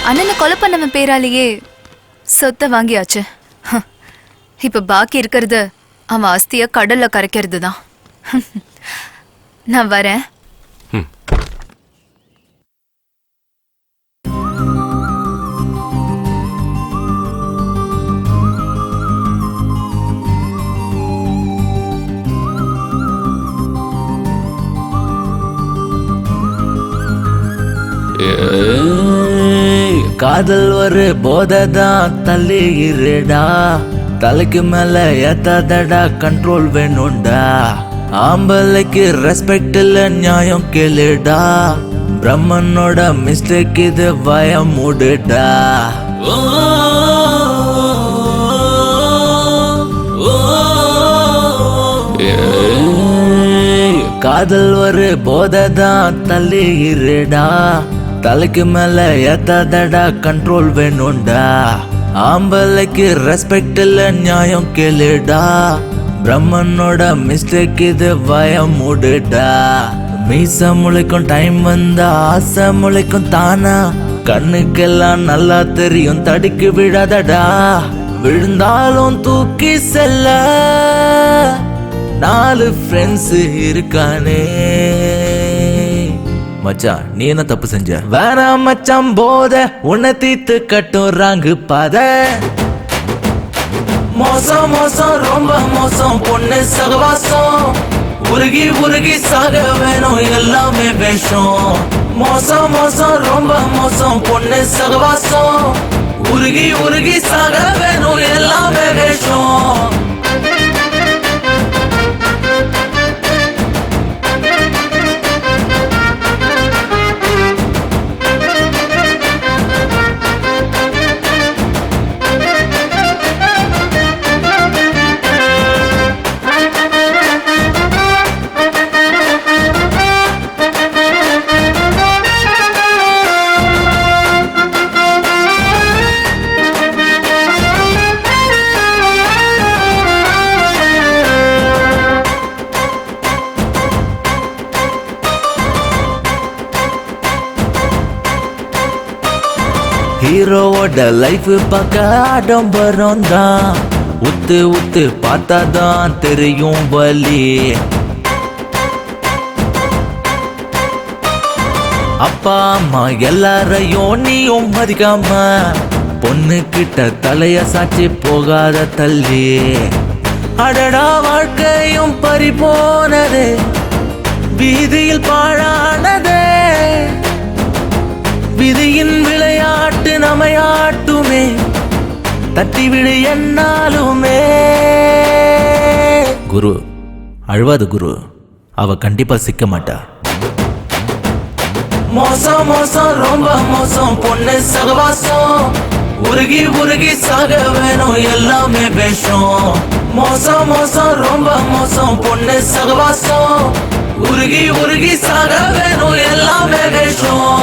அண்ணனை கொலை பண்ணவன் பேராலேயே சொத்தை வாங்கியாச்சு. இப்ப பாக்கி இருக்கிறது அவன் ஆஸ்திய கடல்ல கரைக்கிறது தான். நான் வரேன். காதல் ஒரு போதைதான் தள்ளி இருடா, தலைக்கு மேல ஏத்தாதடா, கண்ட்ரோல் வேணும்டா. ஆம்பளைக்கு ரெஸ்பெக்ட் இல்ல நியாயம் கேளுடா, பிரம்மனோட மிஸ்டேக் இது பயம் மூடுடா. காதல் ஒரு போதைதான் தள்ளி இருடா, தலைக்கு மேல ஏத்தாதடா, கண்ட்ரோல் வேணும்டா. ஆம்பளைக்கு ரெஸ்பெக்ட் இல்ல நியாயம் கேளுடா, பிரம்மனோட மிஸ்டேக் இது பயம் மூடுடா. மீச முளைக்கும் டைம் வந்தா ஆசை முளைக்கும் தானா, கண்ணுக்கெல்லாம் நல்லா தெரியும் தடிக்கு விழாதடா. விழுந்தாலும் தூக்கி செல்ல 4 ஃப்ரெண்ட்ஸ் இருக்கானே. மச்சான் நீ என்ன தப்பு செஞ்ச? வேணாம் மச்சான் போத உன்னை தீத்து கட்டுறாங்க பாத. மோசம் மோசம் ரொம்ப மோசம் பொண்ணு சகவாசம், உருகி உருகி சாக வேணும் எல்லாமே வேஷம். மோசம் மோசம் ரொம்ப மோசம் பொண்ணு சகவாசம், உருகி உருகி சாக வேணும் எல்லாமே வேஷம். ஹீரோவோட லைஃப் பார்க்க ஆடம்பரம் தான், உத்து உத்து பார்த்தாதான் தெரியும் வலி. அப்பா அம்மா எல்லாரையும் நீயும் மதிக்காம, பொண்ணு கிட்ட தலைய சாட்சி போகாத தள்ளி. அடடா வாழ்க்கையும் பறி போனது, வீதியில் பாழானதே. விதியின் விளையாட்டு நமையாட்டுமே, தட்டி விடு என்னாலுமே. குரு அழுவாது குரு, அவ கண்டிப்பா சிக்க மாட்டா. மோசம் மோசம் ரொம்ப மோசம் பொண்ணு சகவாசம், உருகி உருகி சாக வேணும் எல்லாமே வேஷம். மோசம் மோசம் ரொம்ப மோசம் பொண்ணு சகவாசம், உருகி உருகி சாக வேணும் எல்லாமே வேஷம்.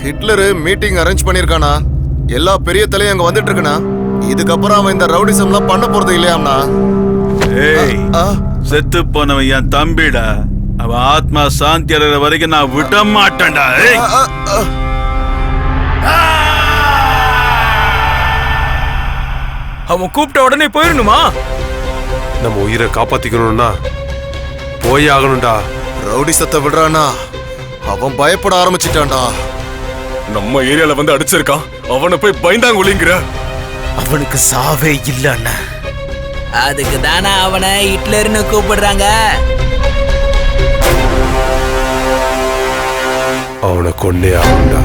ஹிட்லர் மீட்டிங் அரேஞ்ச் பண்ணிருக்கானா? எல்லா பெரிய தலையும் அங்க வந்துட்டு இருக்குண்ணா. இதுக்கப்புறம் அவன் இந்த ரவுடிசம்லாம் பண்ண போறது இல்லையாம்னா? ஏய், செத்து போனவன் என் தம்பிடா. அவன் ஆத்மா சாந்தி அடைகிற வரைக்கும் நான் விட மாட்டேன்டா. அவன் கூப்பிட்ட உடனே போயிடணுமா? நம்ம உயிரை காப்பாத்திக்கணும்னா போய் ஆகணும்டா. ரவுடிசத்தை விடுறானா? அவன் பயப்பட ஆரம்பிச்சிட்டான்டா. நம்ம ஏரியால வந்து அடிச்சிருக்கான், அவனை போய் பயந்தாங்குழிங்கிற. அவனுக்கு சாவே இல்ல அண்ணா. அதுக்கு தானே அவனை ஹிட்லர்னு கூப்பிடுறாங்க. அவனை கொண்டே ஆகுண்டா.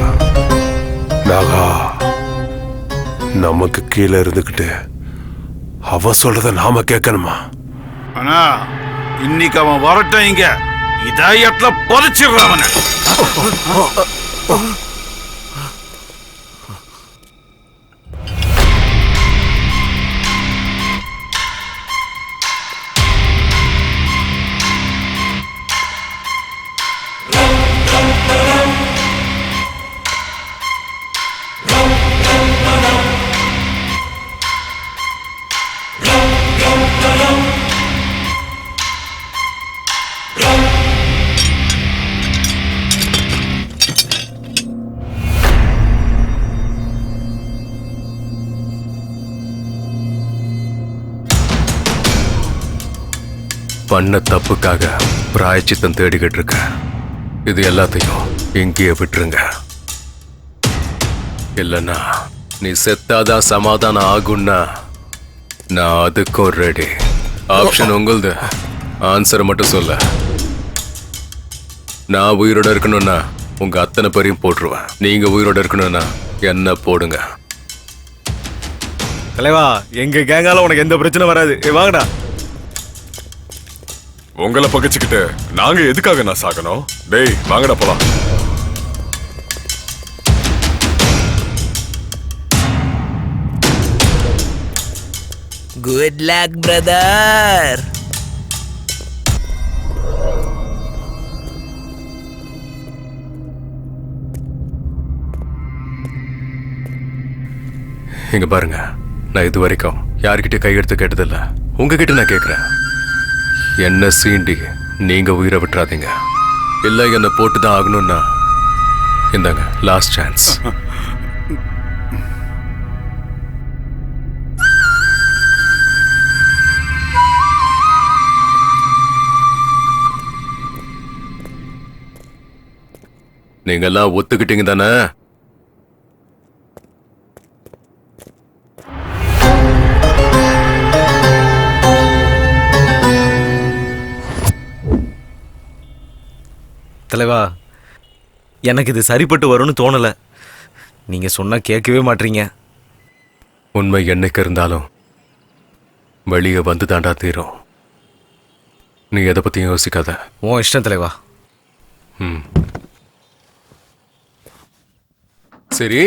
நாகா நமக்கு கீழே இருந்துகிட்டு அவன் சொல்றத நாம கேட்கணுமா? ஆனா இன்னைக்கு அவன் வரட்டும், இங்க இதயத்துல பொறிச்சிடுறான் அவனை. பண்ண தப்புக்காக பிராயச்சித்தம் தேடிக்கிட்டு இருக்க. இது எல்லாத்தையும் இங்கேயே விட்டுருங்க. இல்லைன்னா நீ செத்தாதான் சமாதானம் ஆகும்னா நான் அதுக்கும் ரெடி. ஆப்ஷன் உங்களுது. ஆன்சரை மட்டும் சொல்ல. நான் உயிரோட இருக்கணும்னா உங்க அத்தனை பேரையும் போட்டுருவேன். நீங்க உயிரோட இருக்கணும்னா என்ன போடுங்க. தலைவா, எங்க கேங்கால உனக்கு எந்த பிரச்சனை வராது. வாங்கடா. உங்களை பகச்சுக்கிட்டு நாங்க எதுக்காக நான் சாகணும்? டேய் வாங்கடா போலாம். Good luck brother. இங்க பாருங்க, நான் இது வரைக்கும் யார்கிட்ட கையெடுத்து கேட்டதில்ல. உங்ககிட்ட நான் கேட்கிறேன், என்ன சீண்டி நீங்க உயிரை விட்டுறாதீங்க. இல்ல என்ன போட்டுதான் ஆகணும்னா இந்தாங்க லாஸ்ட் சான்ஸ். நீங்க எல்லாம் ஒத்துக்கிட்டீங்க தானே? தலைவா, எனக்கு இது சரிப்பட்டு வரும்னு தோணல. நீங்க சொன்னா கேட்கவே மாட்டீங்க. உண்மை என்னைக்கு இருந்தாலும் வெளியே வந்து தாண்டா தீரும். நீ எதை பத்தியும் யோசிக்காத. உன் இஷ்டம் தலைவா. சரி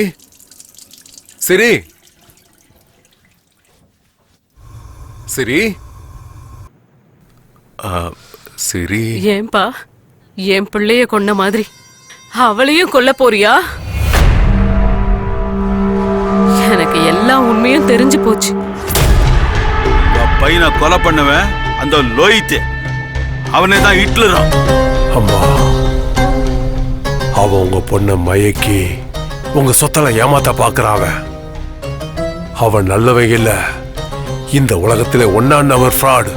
சரி சரி சரி. ஏன்பா என் பிள்ளைய கொன்ன மாதிரி அவளையும் கொல்ல போறியா? எனக்கு எல்லா உண்மையும் தெரிஞ்சு போச்சு. பையனை கொலை பண்ணுவேன் அந்த லோயித்து, அவனே தான் ஹிட்லரா. அம்மா, அவன் உங்க பொண்ணை மயக்கி உங்க சொத்தலை ஏமாத்த பாக்குறாவ. அவன் நல்லவன் இல்ல, இந்த உலகத்திலே ஒன்னான் நம்பர் ஃப்ராடு.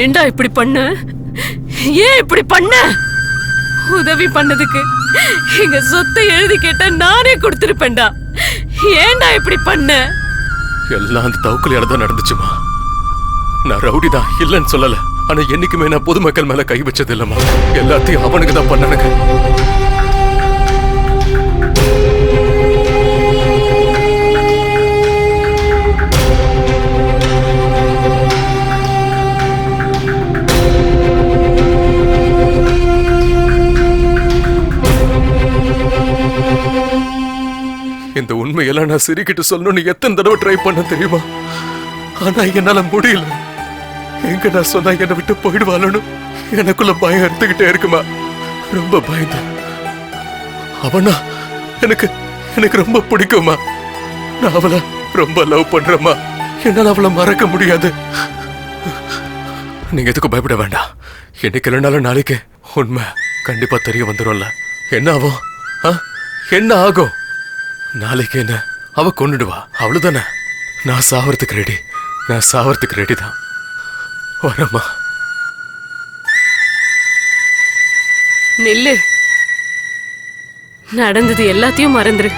ஏண்டா இப்படி பண்ண? ஏன் இப்படி பண்ண? உதவி பண்ணதுக்கு எங்க சொத்தை எழுதி கேட்டா நானே கொடுத்திருப்பேன்டா. ஏண்டா இப்படி பண்ண? எல்லாம் அந்த தவுக்கலையால தான் நடந்துச்சுமா. நான் ரவுடி தான் இல்லைன்னு சொல்லல. ஆனா என்னைக்குமே நான் பொதுமக்கள் மேல கை வச்சது இல்லம்மா. எல்லாத்தையும் அவனுக்கு தான் பண்ணனுங்க. இந்த உண்மையெல்லாம் நான் சிரிக்கிட்டு சொல்லணும்னு எத்தனை தடவை ட்ரை பண்ண தெரியுமா? ஆனா என்னால முடியல. எங்க நான் சொன்னா என்னை விட்டு போயிடுவாளு எனக்குள்ள பயம் எடுத்துக்கிட்டே இருக்குமா. ரொம்ப பயந்த. அவனா எனக்கு எனக்கு ரொம்ப பிடிக்குமா. நான் அவளை ரொம்ப லவ் பண்றேம்மா. என்னால அவளை மறக்க முடியாது. நீங்க எதுக்கும் பயப்பட வேண்டாம். என்னைக்கு இல்லைனாலும் நாளைக்கு உண்மை கண்டிப்பா தெரிய வந்துடும்ல. என்ன ஆகும்? என்ன ஆகும்? நாளைக்கு என்ன அவ கொன்னுடுவா, அவ்வளவுதானே. நான் சாவறதுக்கு ரெடி. நான் சாவறதுக்கு ரெடி தான். வரமா. நில்லு. நடந்தது எல்லாத்தையும் மறந்துரு.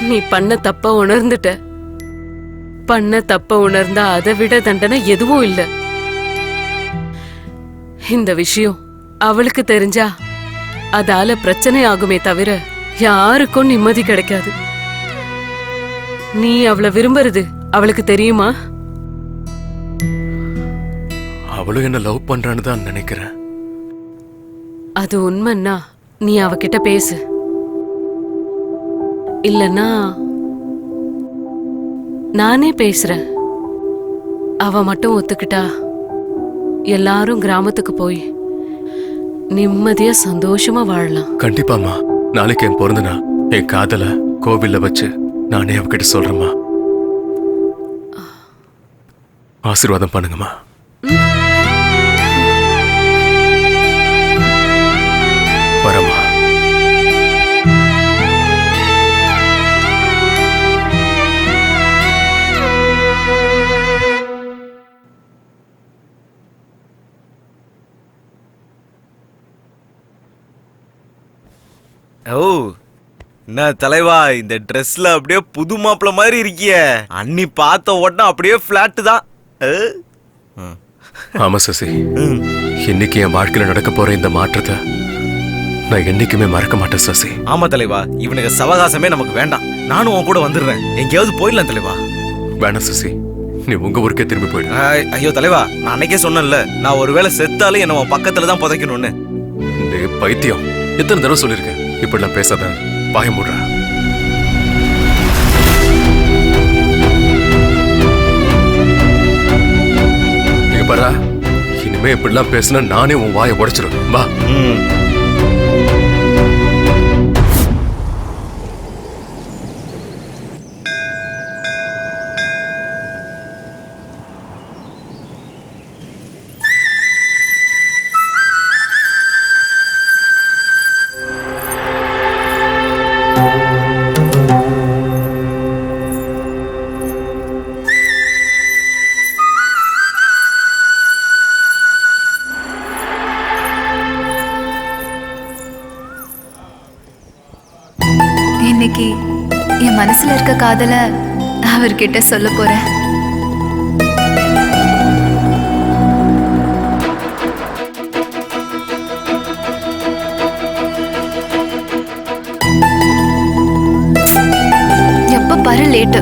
நீ பண்ண தப்ப உணர்ந்துட்ட. பண்ண தப்ப உணர்ந்தா அதை விட தண்டனை எதுவும் இல்ல. இந்த விஷயம் அவளுக்கு தெரிஞ்சா அதால பிரச்சனை ஆகுமே தவிர யாருக்கும் நிம்மதி கிடைக்காது. நீ அவளை விரும்புறது அவளுக்கு தெரியுமா? அவளும் என்ன லவ் பண்றான்னு தான் நினைக்கிறேன். அது உண்மைன்னா நீ அவகிட்ட பேசு. இல்லன்னா நானே பேசுறேன். அவ மட்டும் ஒத்துக்கிட்டா எல்லாரும் கிராமத்துக்கு போய் நிம்மதியா சந்தோஷமா வாழலாம். கண்டிப்பாமா. நாளைக்கு என் பிறந்த நாள். என் காதல கோவில்ல வச்சு நானே அவகிட்ட சொல்றேம்மா. ஆசீர்வாதம் பண்ணுங்கம்மா. வரமா. ஓ, என்ன தலைவா, இந்த ட்ரெஸ்ல அப்படியே புது மாப்பிள்ள மாதிரி இருக்கிய. அன்னி பார்த்த உடனே அப்படியே பிளாட் தான். ஆமா சசி, இன்னைக்கு என் வாழ்க்கையில நடக்க போற இந்த மாற்றத்தை நான் என்னைக்குமே மறக்க மாட்டேன் சசி. ஆமா தலைவா, இவனுக்கு சவகாசமே நமக்கு வேண்டாம். நானும் உன் கூட வந்துடுறேன். எங்கேயாவது போயிடலாம் தலைவா. வேணாம் சசி, நீ உங்க ஊருக்கே திரும்பி போயிடு. ஐயோ தலைவா, நான் அன்னைக்கே சொன்னேன்ல, நான் ஒருவேளை செத்தாலும் என்ன உன் பக்கத்துல தான் புதைக்கணும்னு. பைத்தியம், எத்தனை தடவை சொல்லிருக்கேன் இப்படிலாம் பேசாத. வாய மூடுறா. நீங்க பாரா, இனிமே இப்படிலாம் பேசினா நானே உன் வாயை உடைச்சிடும். வா. இன்னைக்கு என் மனசுல இருக்க காதல அவர்கிட்ட சொல்ல போறேன். எப்ப பாரு லேட்டு.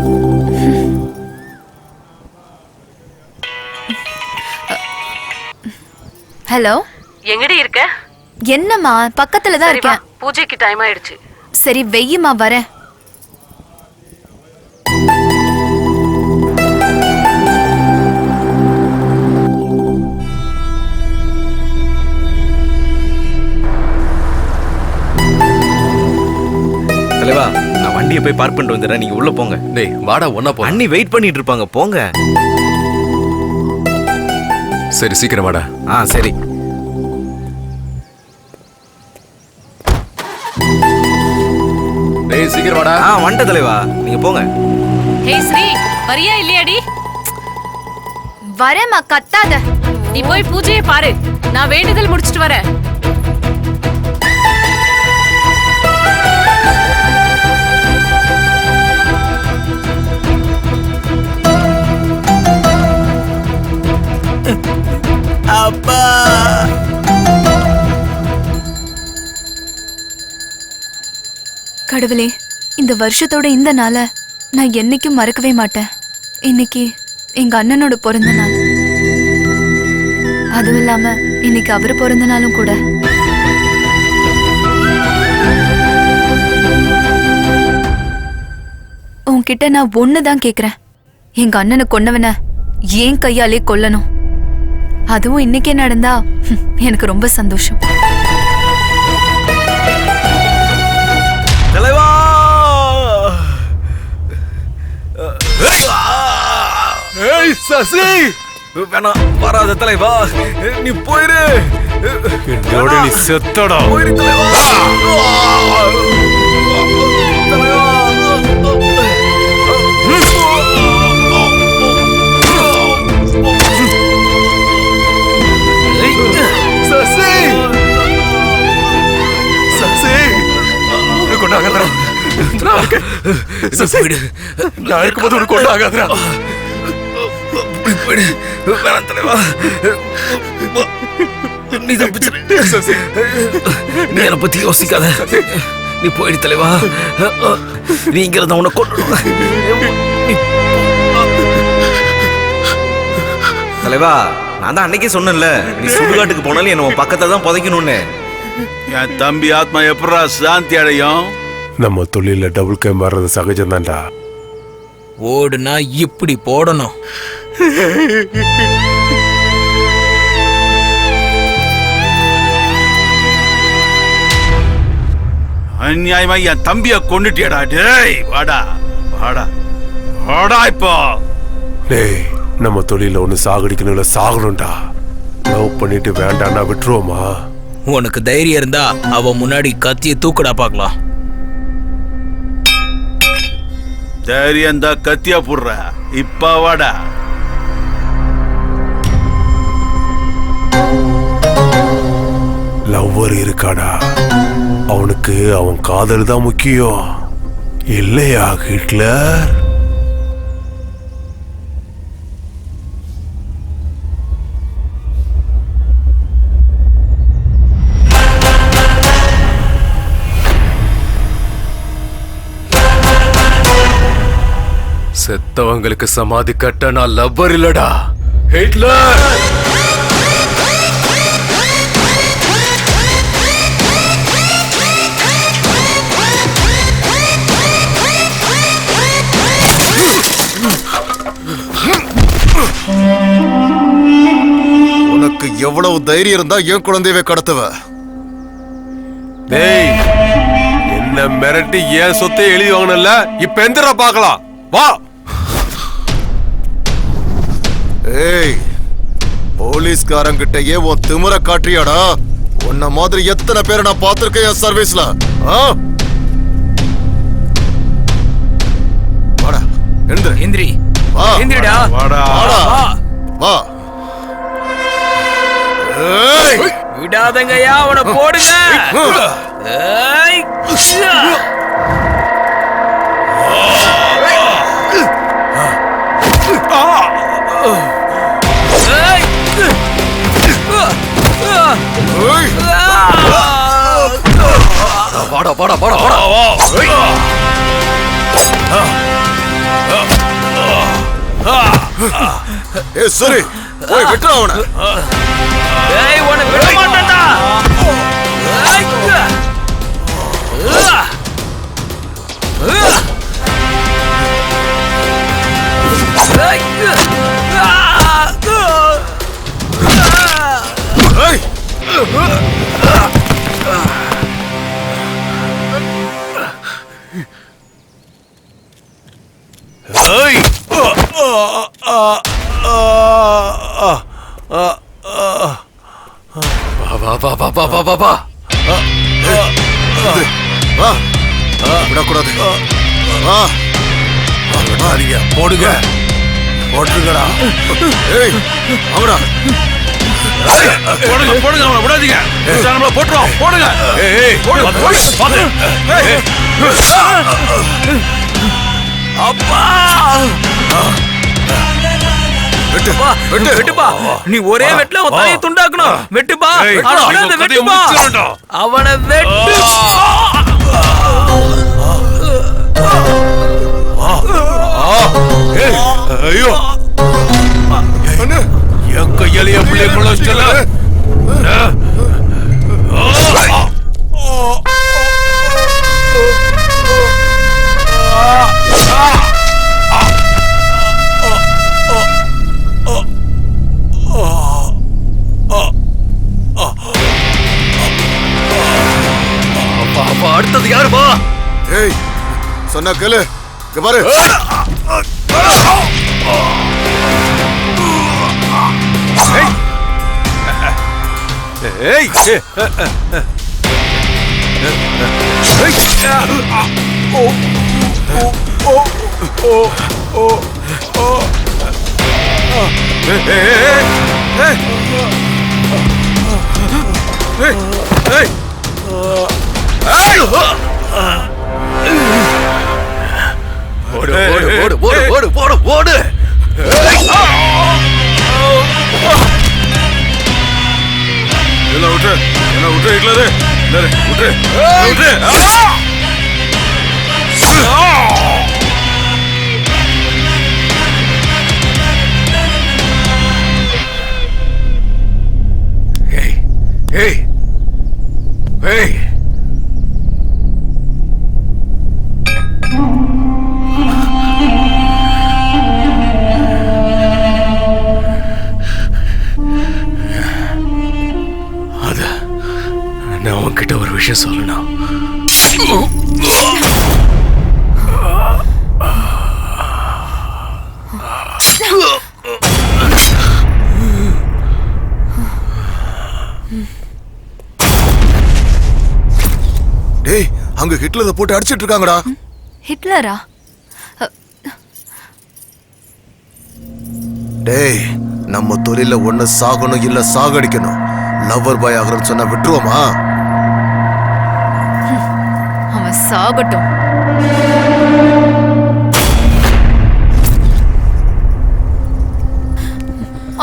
ஹலோ, எங்கடி இருக்க? என்னம்மா, பக்கத்துல தான் இருக்கேன். பூஜைக்கு டைம் ஆயிடுச்சு. சரி வெய்யுமா, வரேன். தலைவா, நான் வண்டியை போய் பார்க் பண்ணிட்டு வந்துடுறேன். நீங்க உள்ள போங்க. டேய் வாடா, ஒன்னா போ. அண்ணி வெயிட் பண்ணிட்டு இருப்பாங்க, போங்க. சரி சீக்கிரம் வாடா. சரி. டேய் சீக்கிரம் வாடா. வண்ட தலைவா, நீங்க போங்க. ஹே ஸ்ரீ, வரியா இல்லையாடி? வரேம்மா, கத்தாத. நீ போய் பூஜையை பாரு, நான் வேண்டுதல் முடிச்சிட்டு வரேன். அப்பா, கடவுளே, இந்த வருஷத்தோட இந்த நாளை நான் என்னைக்கும் மறக்கவே மாட்டேன். இன்னைக்கு எங்க அண்ணனோட பிறந்த நாள். அதுவும் இல்லாம இன்னைக்கு அவரு பிறந்த நாளும் கூட. உன்கிட்ட நான் ஒண்ணுதான் கேக்குறேன். எங்க அண்ணனை கொன்னவன ஏன் கையாலே கொல்லணும். அதுவும் இன்னைக்கே நடந்தா எனக்கு ரொம்ப சந்தோஷம். தலைவா, ஏய் சசி, வேணாம், வராத தலைவா, நீ போயிரு. என்னோட நீ செத்தடா. போயிரு தலைவா. தலைவா. நான் இருக்கும்போது உனக்கு ஒன்றும் ஆகாதுடா. வேணாம் தலைவா, நீ தப்பிச்சிரு. நீ என்னை பத்தி யோசிக்காத, நீ போயிடு தலைவா. நீங்கிறத உன்னை கொண்டு தலைவா, நான் தான் அன்னைக்கே சொன்னேன்ல, நீ சுடுகாட்டுக்கு போனாலும் என்ன உன் பக்கத்துல தான் புதைக்கணும்னு. என் தம்பி ஆத்மா எப்படா சாந்தி அடையும்? நம்ம தொழில டபுள் கேம் வர்றது சகஜம் தான்டா. ஓடுனா இப்படி போடணும். அநியாயமா என் தம்பிய கொண்டுட்டியடா. டேய் வாடா வாடா வாடா. இப்போ டேய், நம்ம தொழில ஒண்ணு சாகடிக்கணும்ல, சாகணும்டா. லவ் பண்ணிட்டு வேண்டாம்னா விட்டுருவோமா? உனக்கு தைரியம் இருந்தா அவ முன்னாடி கத்திய தூக்குடா பாக்கலாம். தைரியம் தான் கத்தியா போடுற. இப்ப வாடா. லவ்வர் இருக்காடா, அவனுக்கு அவன் காதல் தான் முக்கியம் இல்லையா ஹிட்லர்? செத்தவங்களுக்கு சமாதி கட்ட நான் லவ்வர் இல்லடா, ஹிட்லர். உனக்கு எவ்வளவு தைரியம் இருந்தா என் குழந்தையவே கடத்துவ? டேய், என்ன மிரட்டி ஏன் சொத்தை எழுதி வாங்கணும்ல, இப்ப எந்திரா பார்க்கலாம் வா. ஏய், போலீஸ்காரங்கிட்டயே உன் திமிர காட்டுறியாடா? உன்ன மாதிரி எத்தனை பேரை நான் பார்த்திருக்கேன் என் சர்வீஸ்ல. வாடா, எந்திரி எந்திரி, வா, எந்திரிடா, வாடா வாடா, வா. ஏய், விடாதங்கய்யா, அவனை போடுங்க. ஏய், வாடா வாடா வாடா வாடா. ஏய் சரி, போய் விட்டுற அவனை. ஏய், உன்னை விட மாட்டேன்டா. ஏய், விடக்கூடாது. போடுங்க, போட்டுருக்கடா. ஏய், அவடா போடுங்க போடுங்க, அவனை விடாதீங்க. நம்மள போட்டுறோம். போடுங்க. அப்பா, வெட்டுப்பா. நீ ஒரே வெட்டுல உன் தலையை துண்டாக்கணும். வெட்டுப்பா, வெட்டுப்பா, அவனை வெட்டு. ஐயோ, என் கையாலேயே பிள்ளை முளைச்சல. அடுத்தது யாருப்பா? ஏய், சொன்னா கேளு. இங்க பாரு. ஏய், ஏய் ஓடு. என்ன விட்டு ஹிட்லரு விட்டு. நான் உன்கிட்ட ஒரு விஷயம் சொல்லணும். டேய், அங்க ஹிட்லரை போட்டு அடிச்சிட்டு இருக்காங்கடா. ஹிட்லரா? டேய், நம்ம தொழில ஒண்ணு சாகணும் இல்ல சாகடிக்கணும். லவ்வர் பாய் ஆகிறன்னு சொன்னா விட்டுருவோமா? அவன் சாகட்டும்.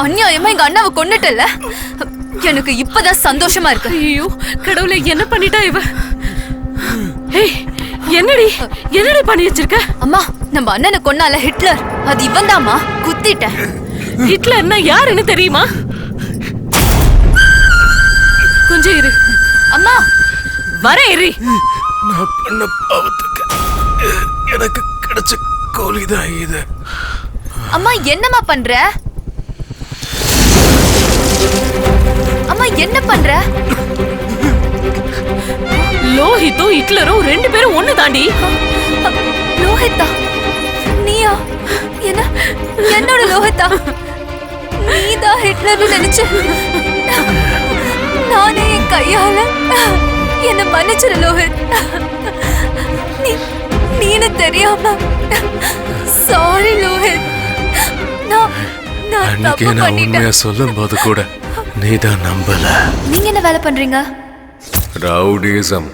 அநியாயமா எங்க அண்ணாவை கொன்னுட்டல. எனக்கு இப்பதான் சந்தோஷமா இருக்கு. ஐயோ கடவுளே, என்ன பண்ணிட்டா இவ? என்னடி பண்ணி வச்சிருக்க? அம்மா, நம்ம அண்ணனை கொன்னால ஹிட்லர், அது இவன் தாமா. குத்திட்டேன். ஹிட்லர்னா யாருன்னு தெரியுமா? கொஞ்சம் இரு அம்மா. வர இரு. நான் பண்ண பாவத்துக்கு எனக்கு கிடைச்ச கூலிதான் இது. அம்மா, என்னம்மா பண்ற? அம்மா, என்ன பண்ற? லோஹித்தும் ஹிட்லரும் ரெண்டு பேரும் ஒண்ணு தாண்டி. லோஹித்தா? நீயா? என்னோட லோஹித்தா? நீதான் ஹிட்லர்னு நினைச்சேன். நானே என் கையால என்ன மன்னிச்சிரு லோஹித். நீனு தெரியாம சாரி லோஹித். அன்னைக்கு நான் உண்மையா சொல்லும் போது கூட நீதான் நம்பல. நீங்க என்ன வேலை பண்றீங்க? ரவுடிசம்.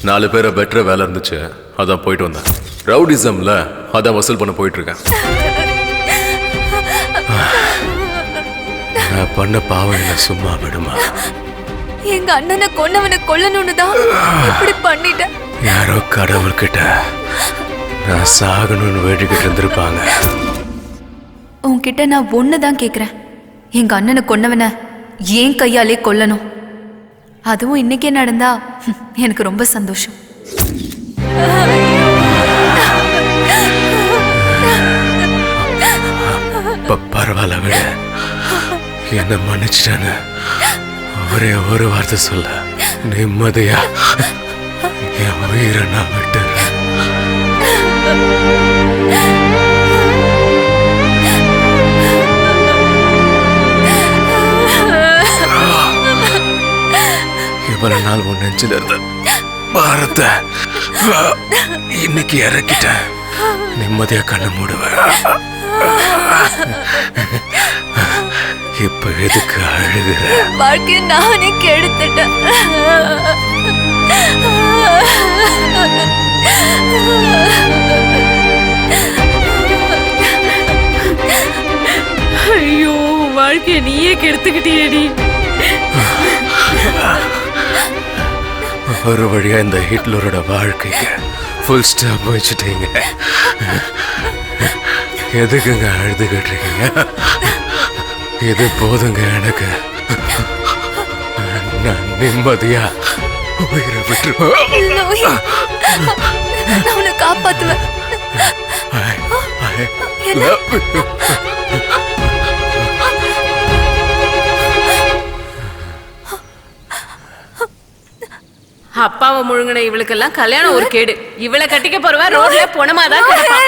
4 பேரை பெட்டர வேலை இருந்துச்சு, அதான் போயிட்டு வந்தேன். ரவுடிசம்ல அதான் வசூல் பண்ண போயிட்டு இருக்கேன். நான் பண்ண பாவம் என்ன சும்மா விடுமா? எங்க அண்ணனை கொன்னவனை கொல்லணும்னு தான் இப்படி பண்ணிட்டேன். யாரோ கடவுள்கிட்ட நான் சாகணும்னு வேண்டிக்கிட்டு இருந்திருப்பாங்க. உன்கிட்ட நான் ஒண்ணுதான் கேக்குறேன். எங்க அண்ணனை கொன்னவனை ஏன் கையாலே கொல்லணும். அதுவும் இன்னைக்கே நடந்தா எனக்கு ரொம்ப சந்தோஷம். பரவாயில்ல விட, என்ன மன்னிச்சிட்டாங்க. ஒரே ஒரு வார்த்தை சொல்ல, நிம்மதியா என் உயிரை நான் விட்டுறேன். இவ்வளவு நாள் உன் நெஞ்சில இருந்த பாரத்தை இன்னைக்கு இறக்கிட்டேன். நிம்மதியா கண்ணு மூடுவேன். இப்ப எதுக்கு அழுகுற? வாழ்க்கையை நானே கெடுத்துட்டேன். ஐயோ, வாழ்க்கையை நீயே கெடுத்துக்கிட்டியேடி. ஒரு வழியா இந்த ஹிட்லரோட வாழ்க்கைக்கு ஃபுல் ஸ்டாப் வச்சுட்டீங்க. எதுக்குங்க அழுதுகிட்டு இருக்கீங்க? இது போதுங்க எனக்கு. நான் நிம்மதியா உயிரை விட்டுருவேன். நான் உன்னை காப்பாத்துவேன். அப்பாவை முழுங்கின இவளுக்கெல்லாம் கல்யாணம் ஒரு கேடு. இவளை கட்டிக்க போறவ ரோட்ல பொணமாதான் கிடப்பா.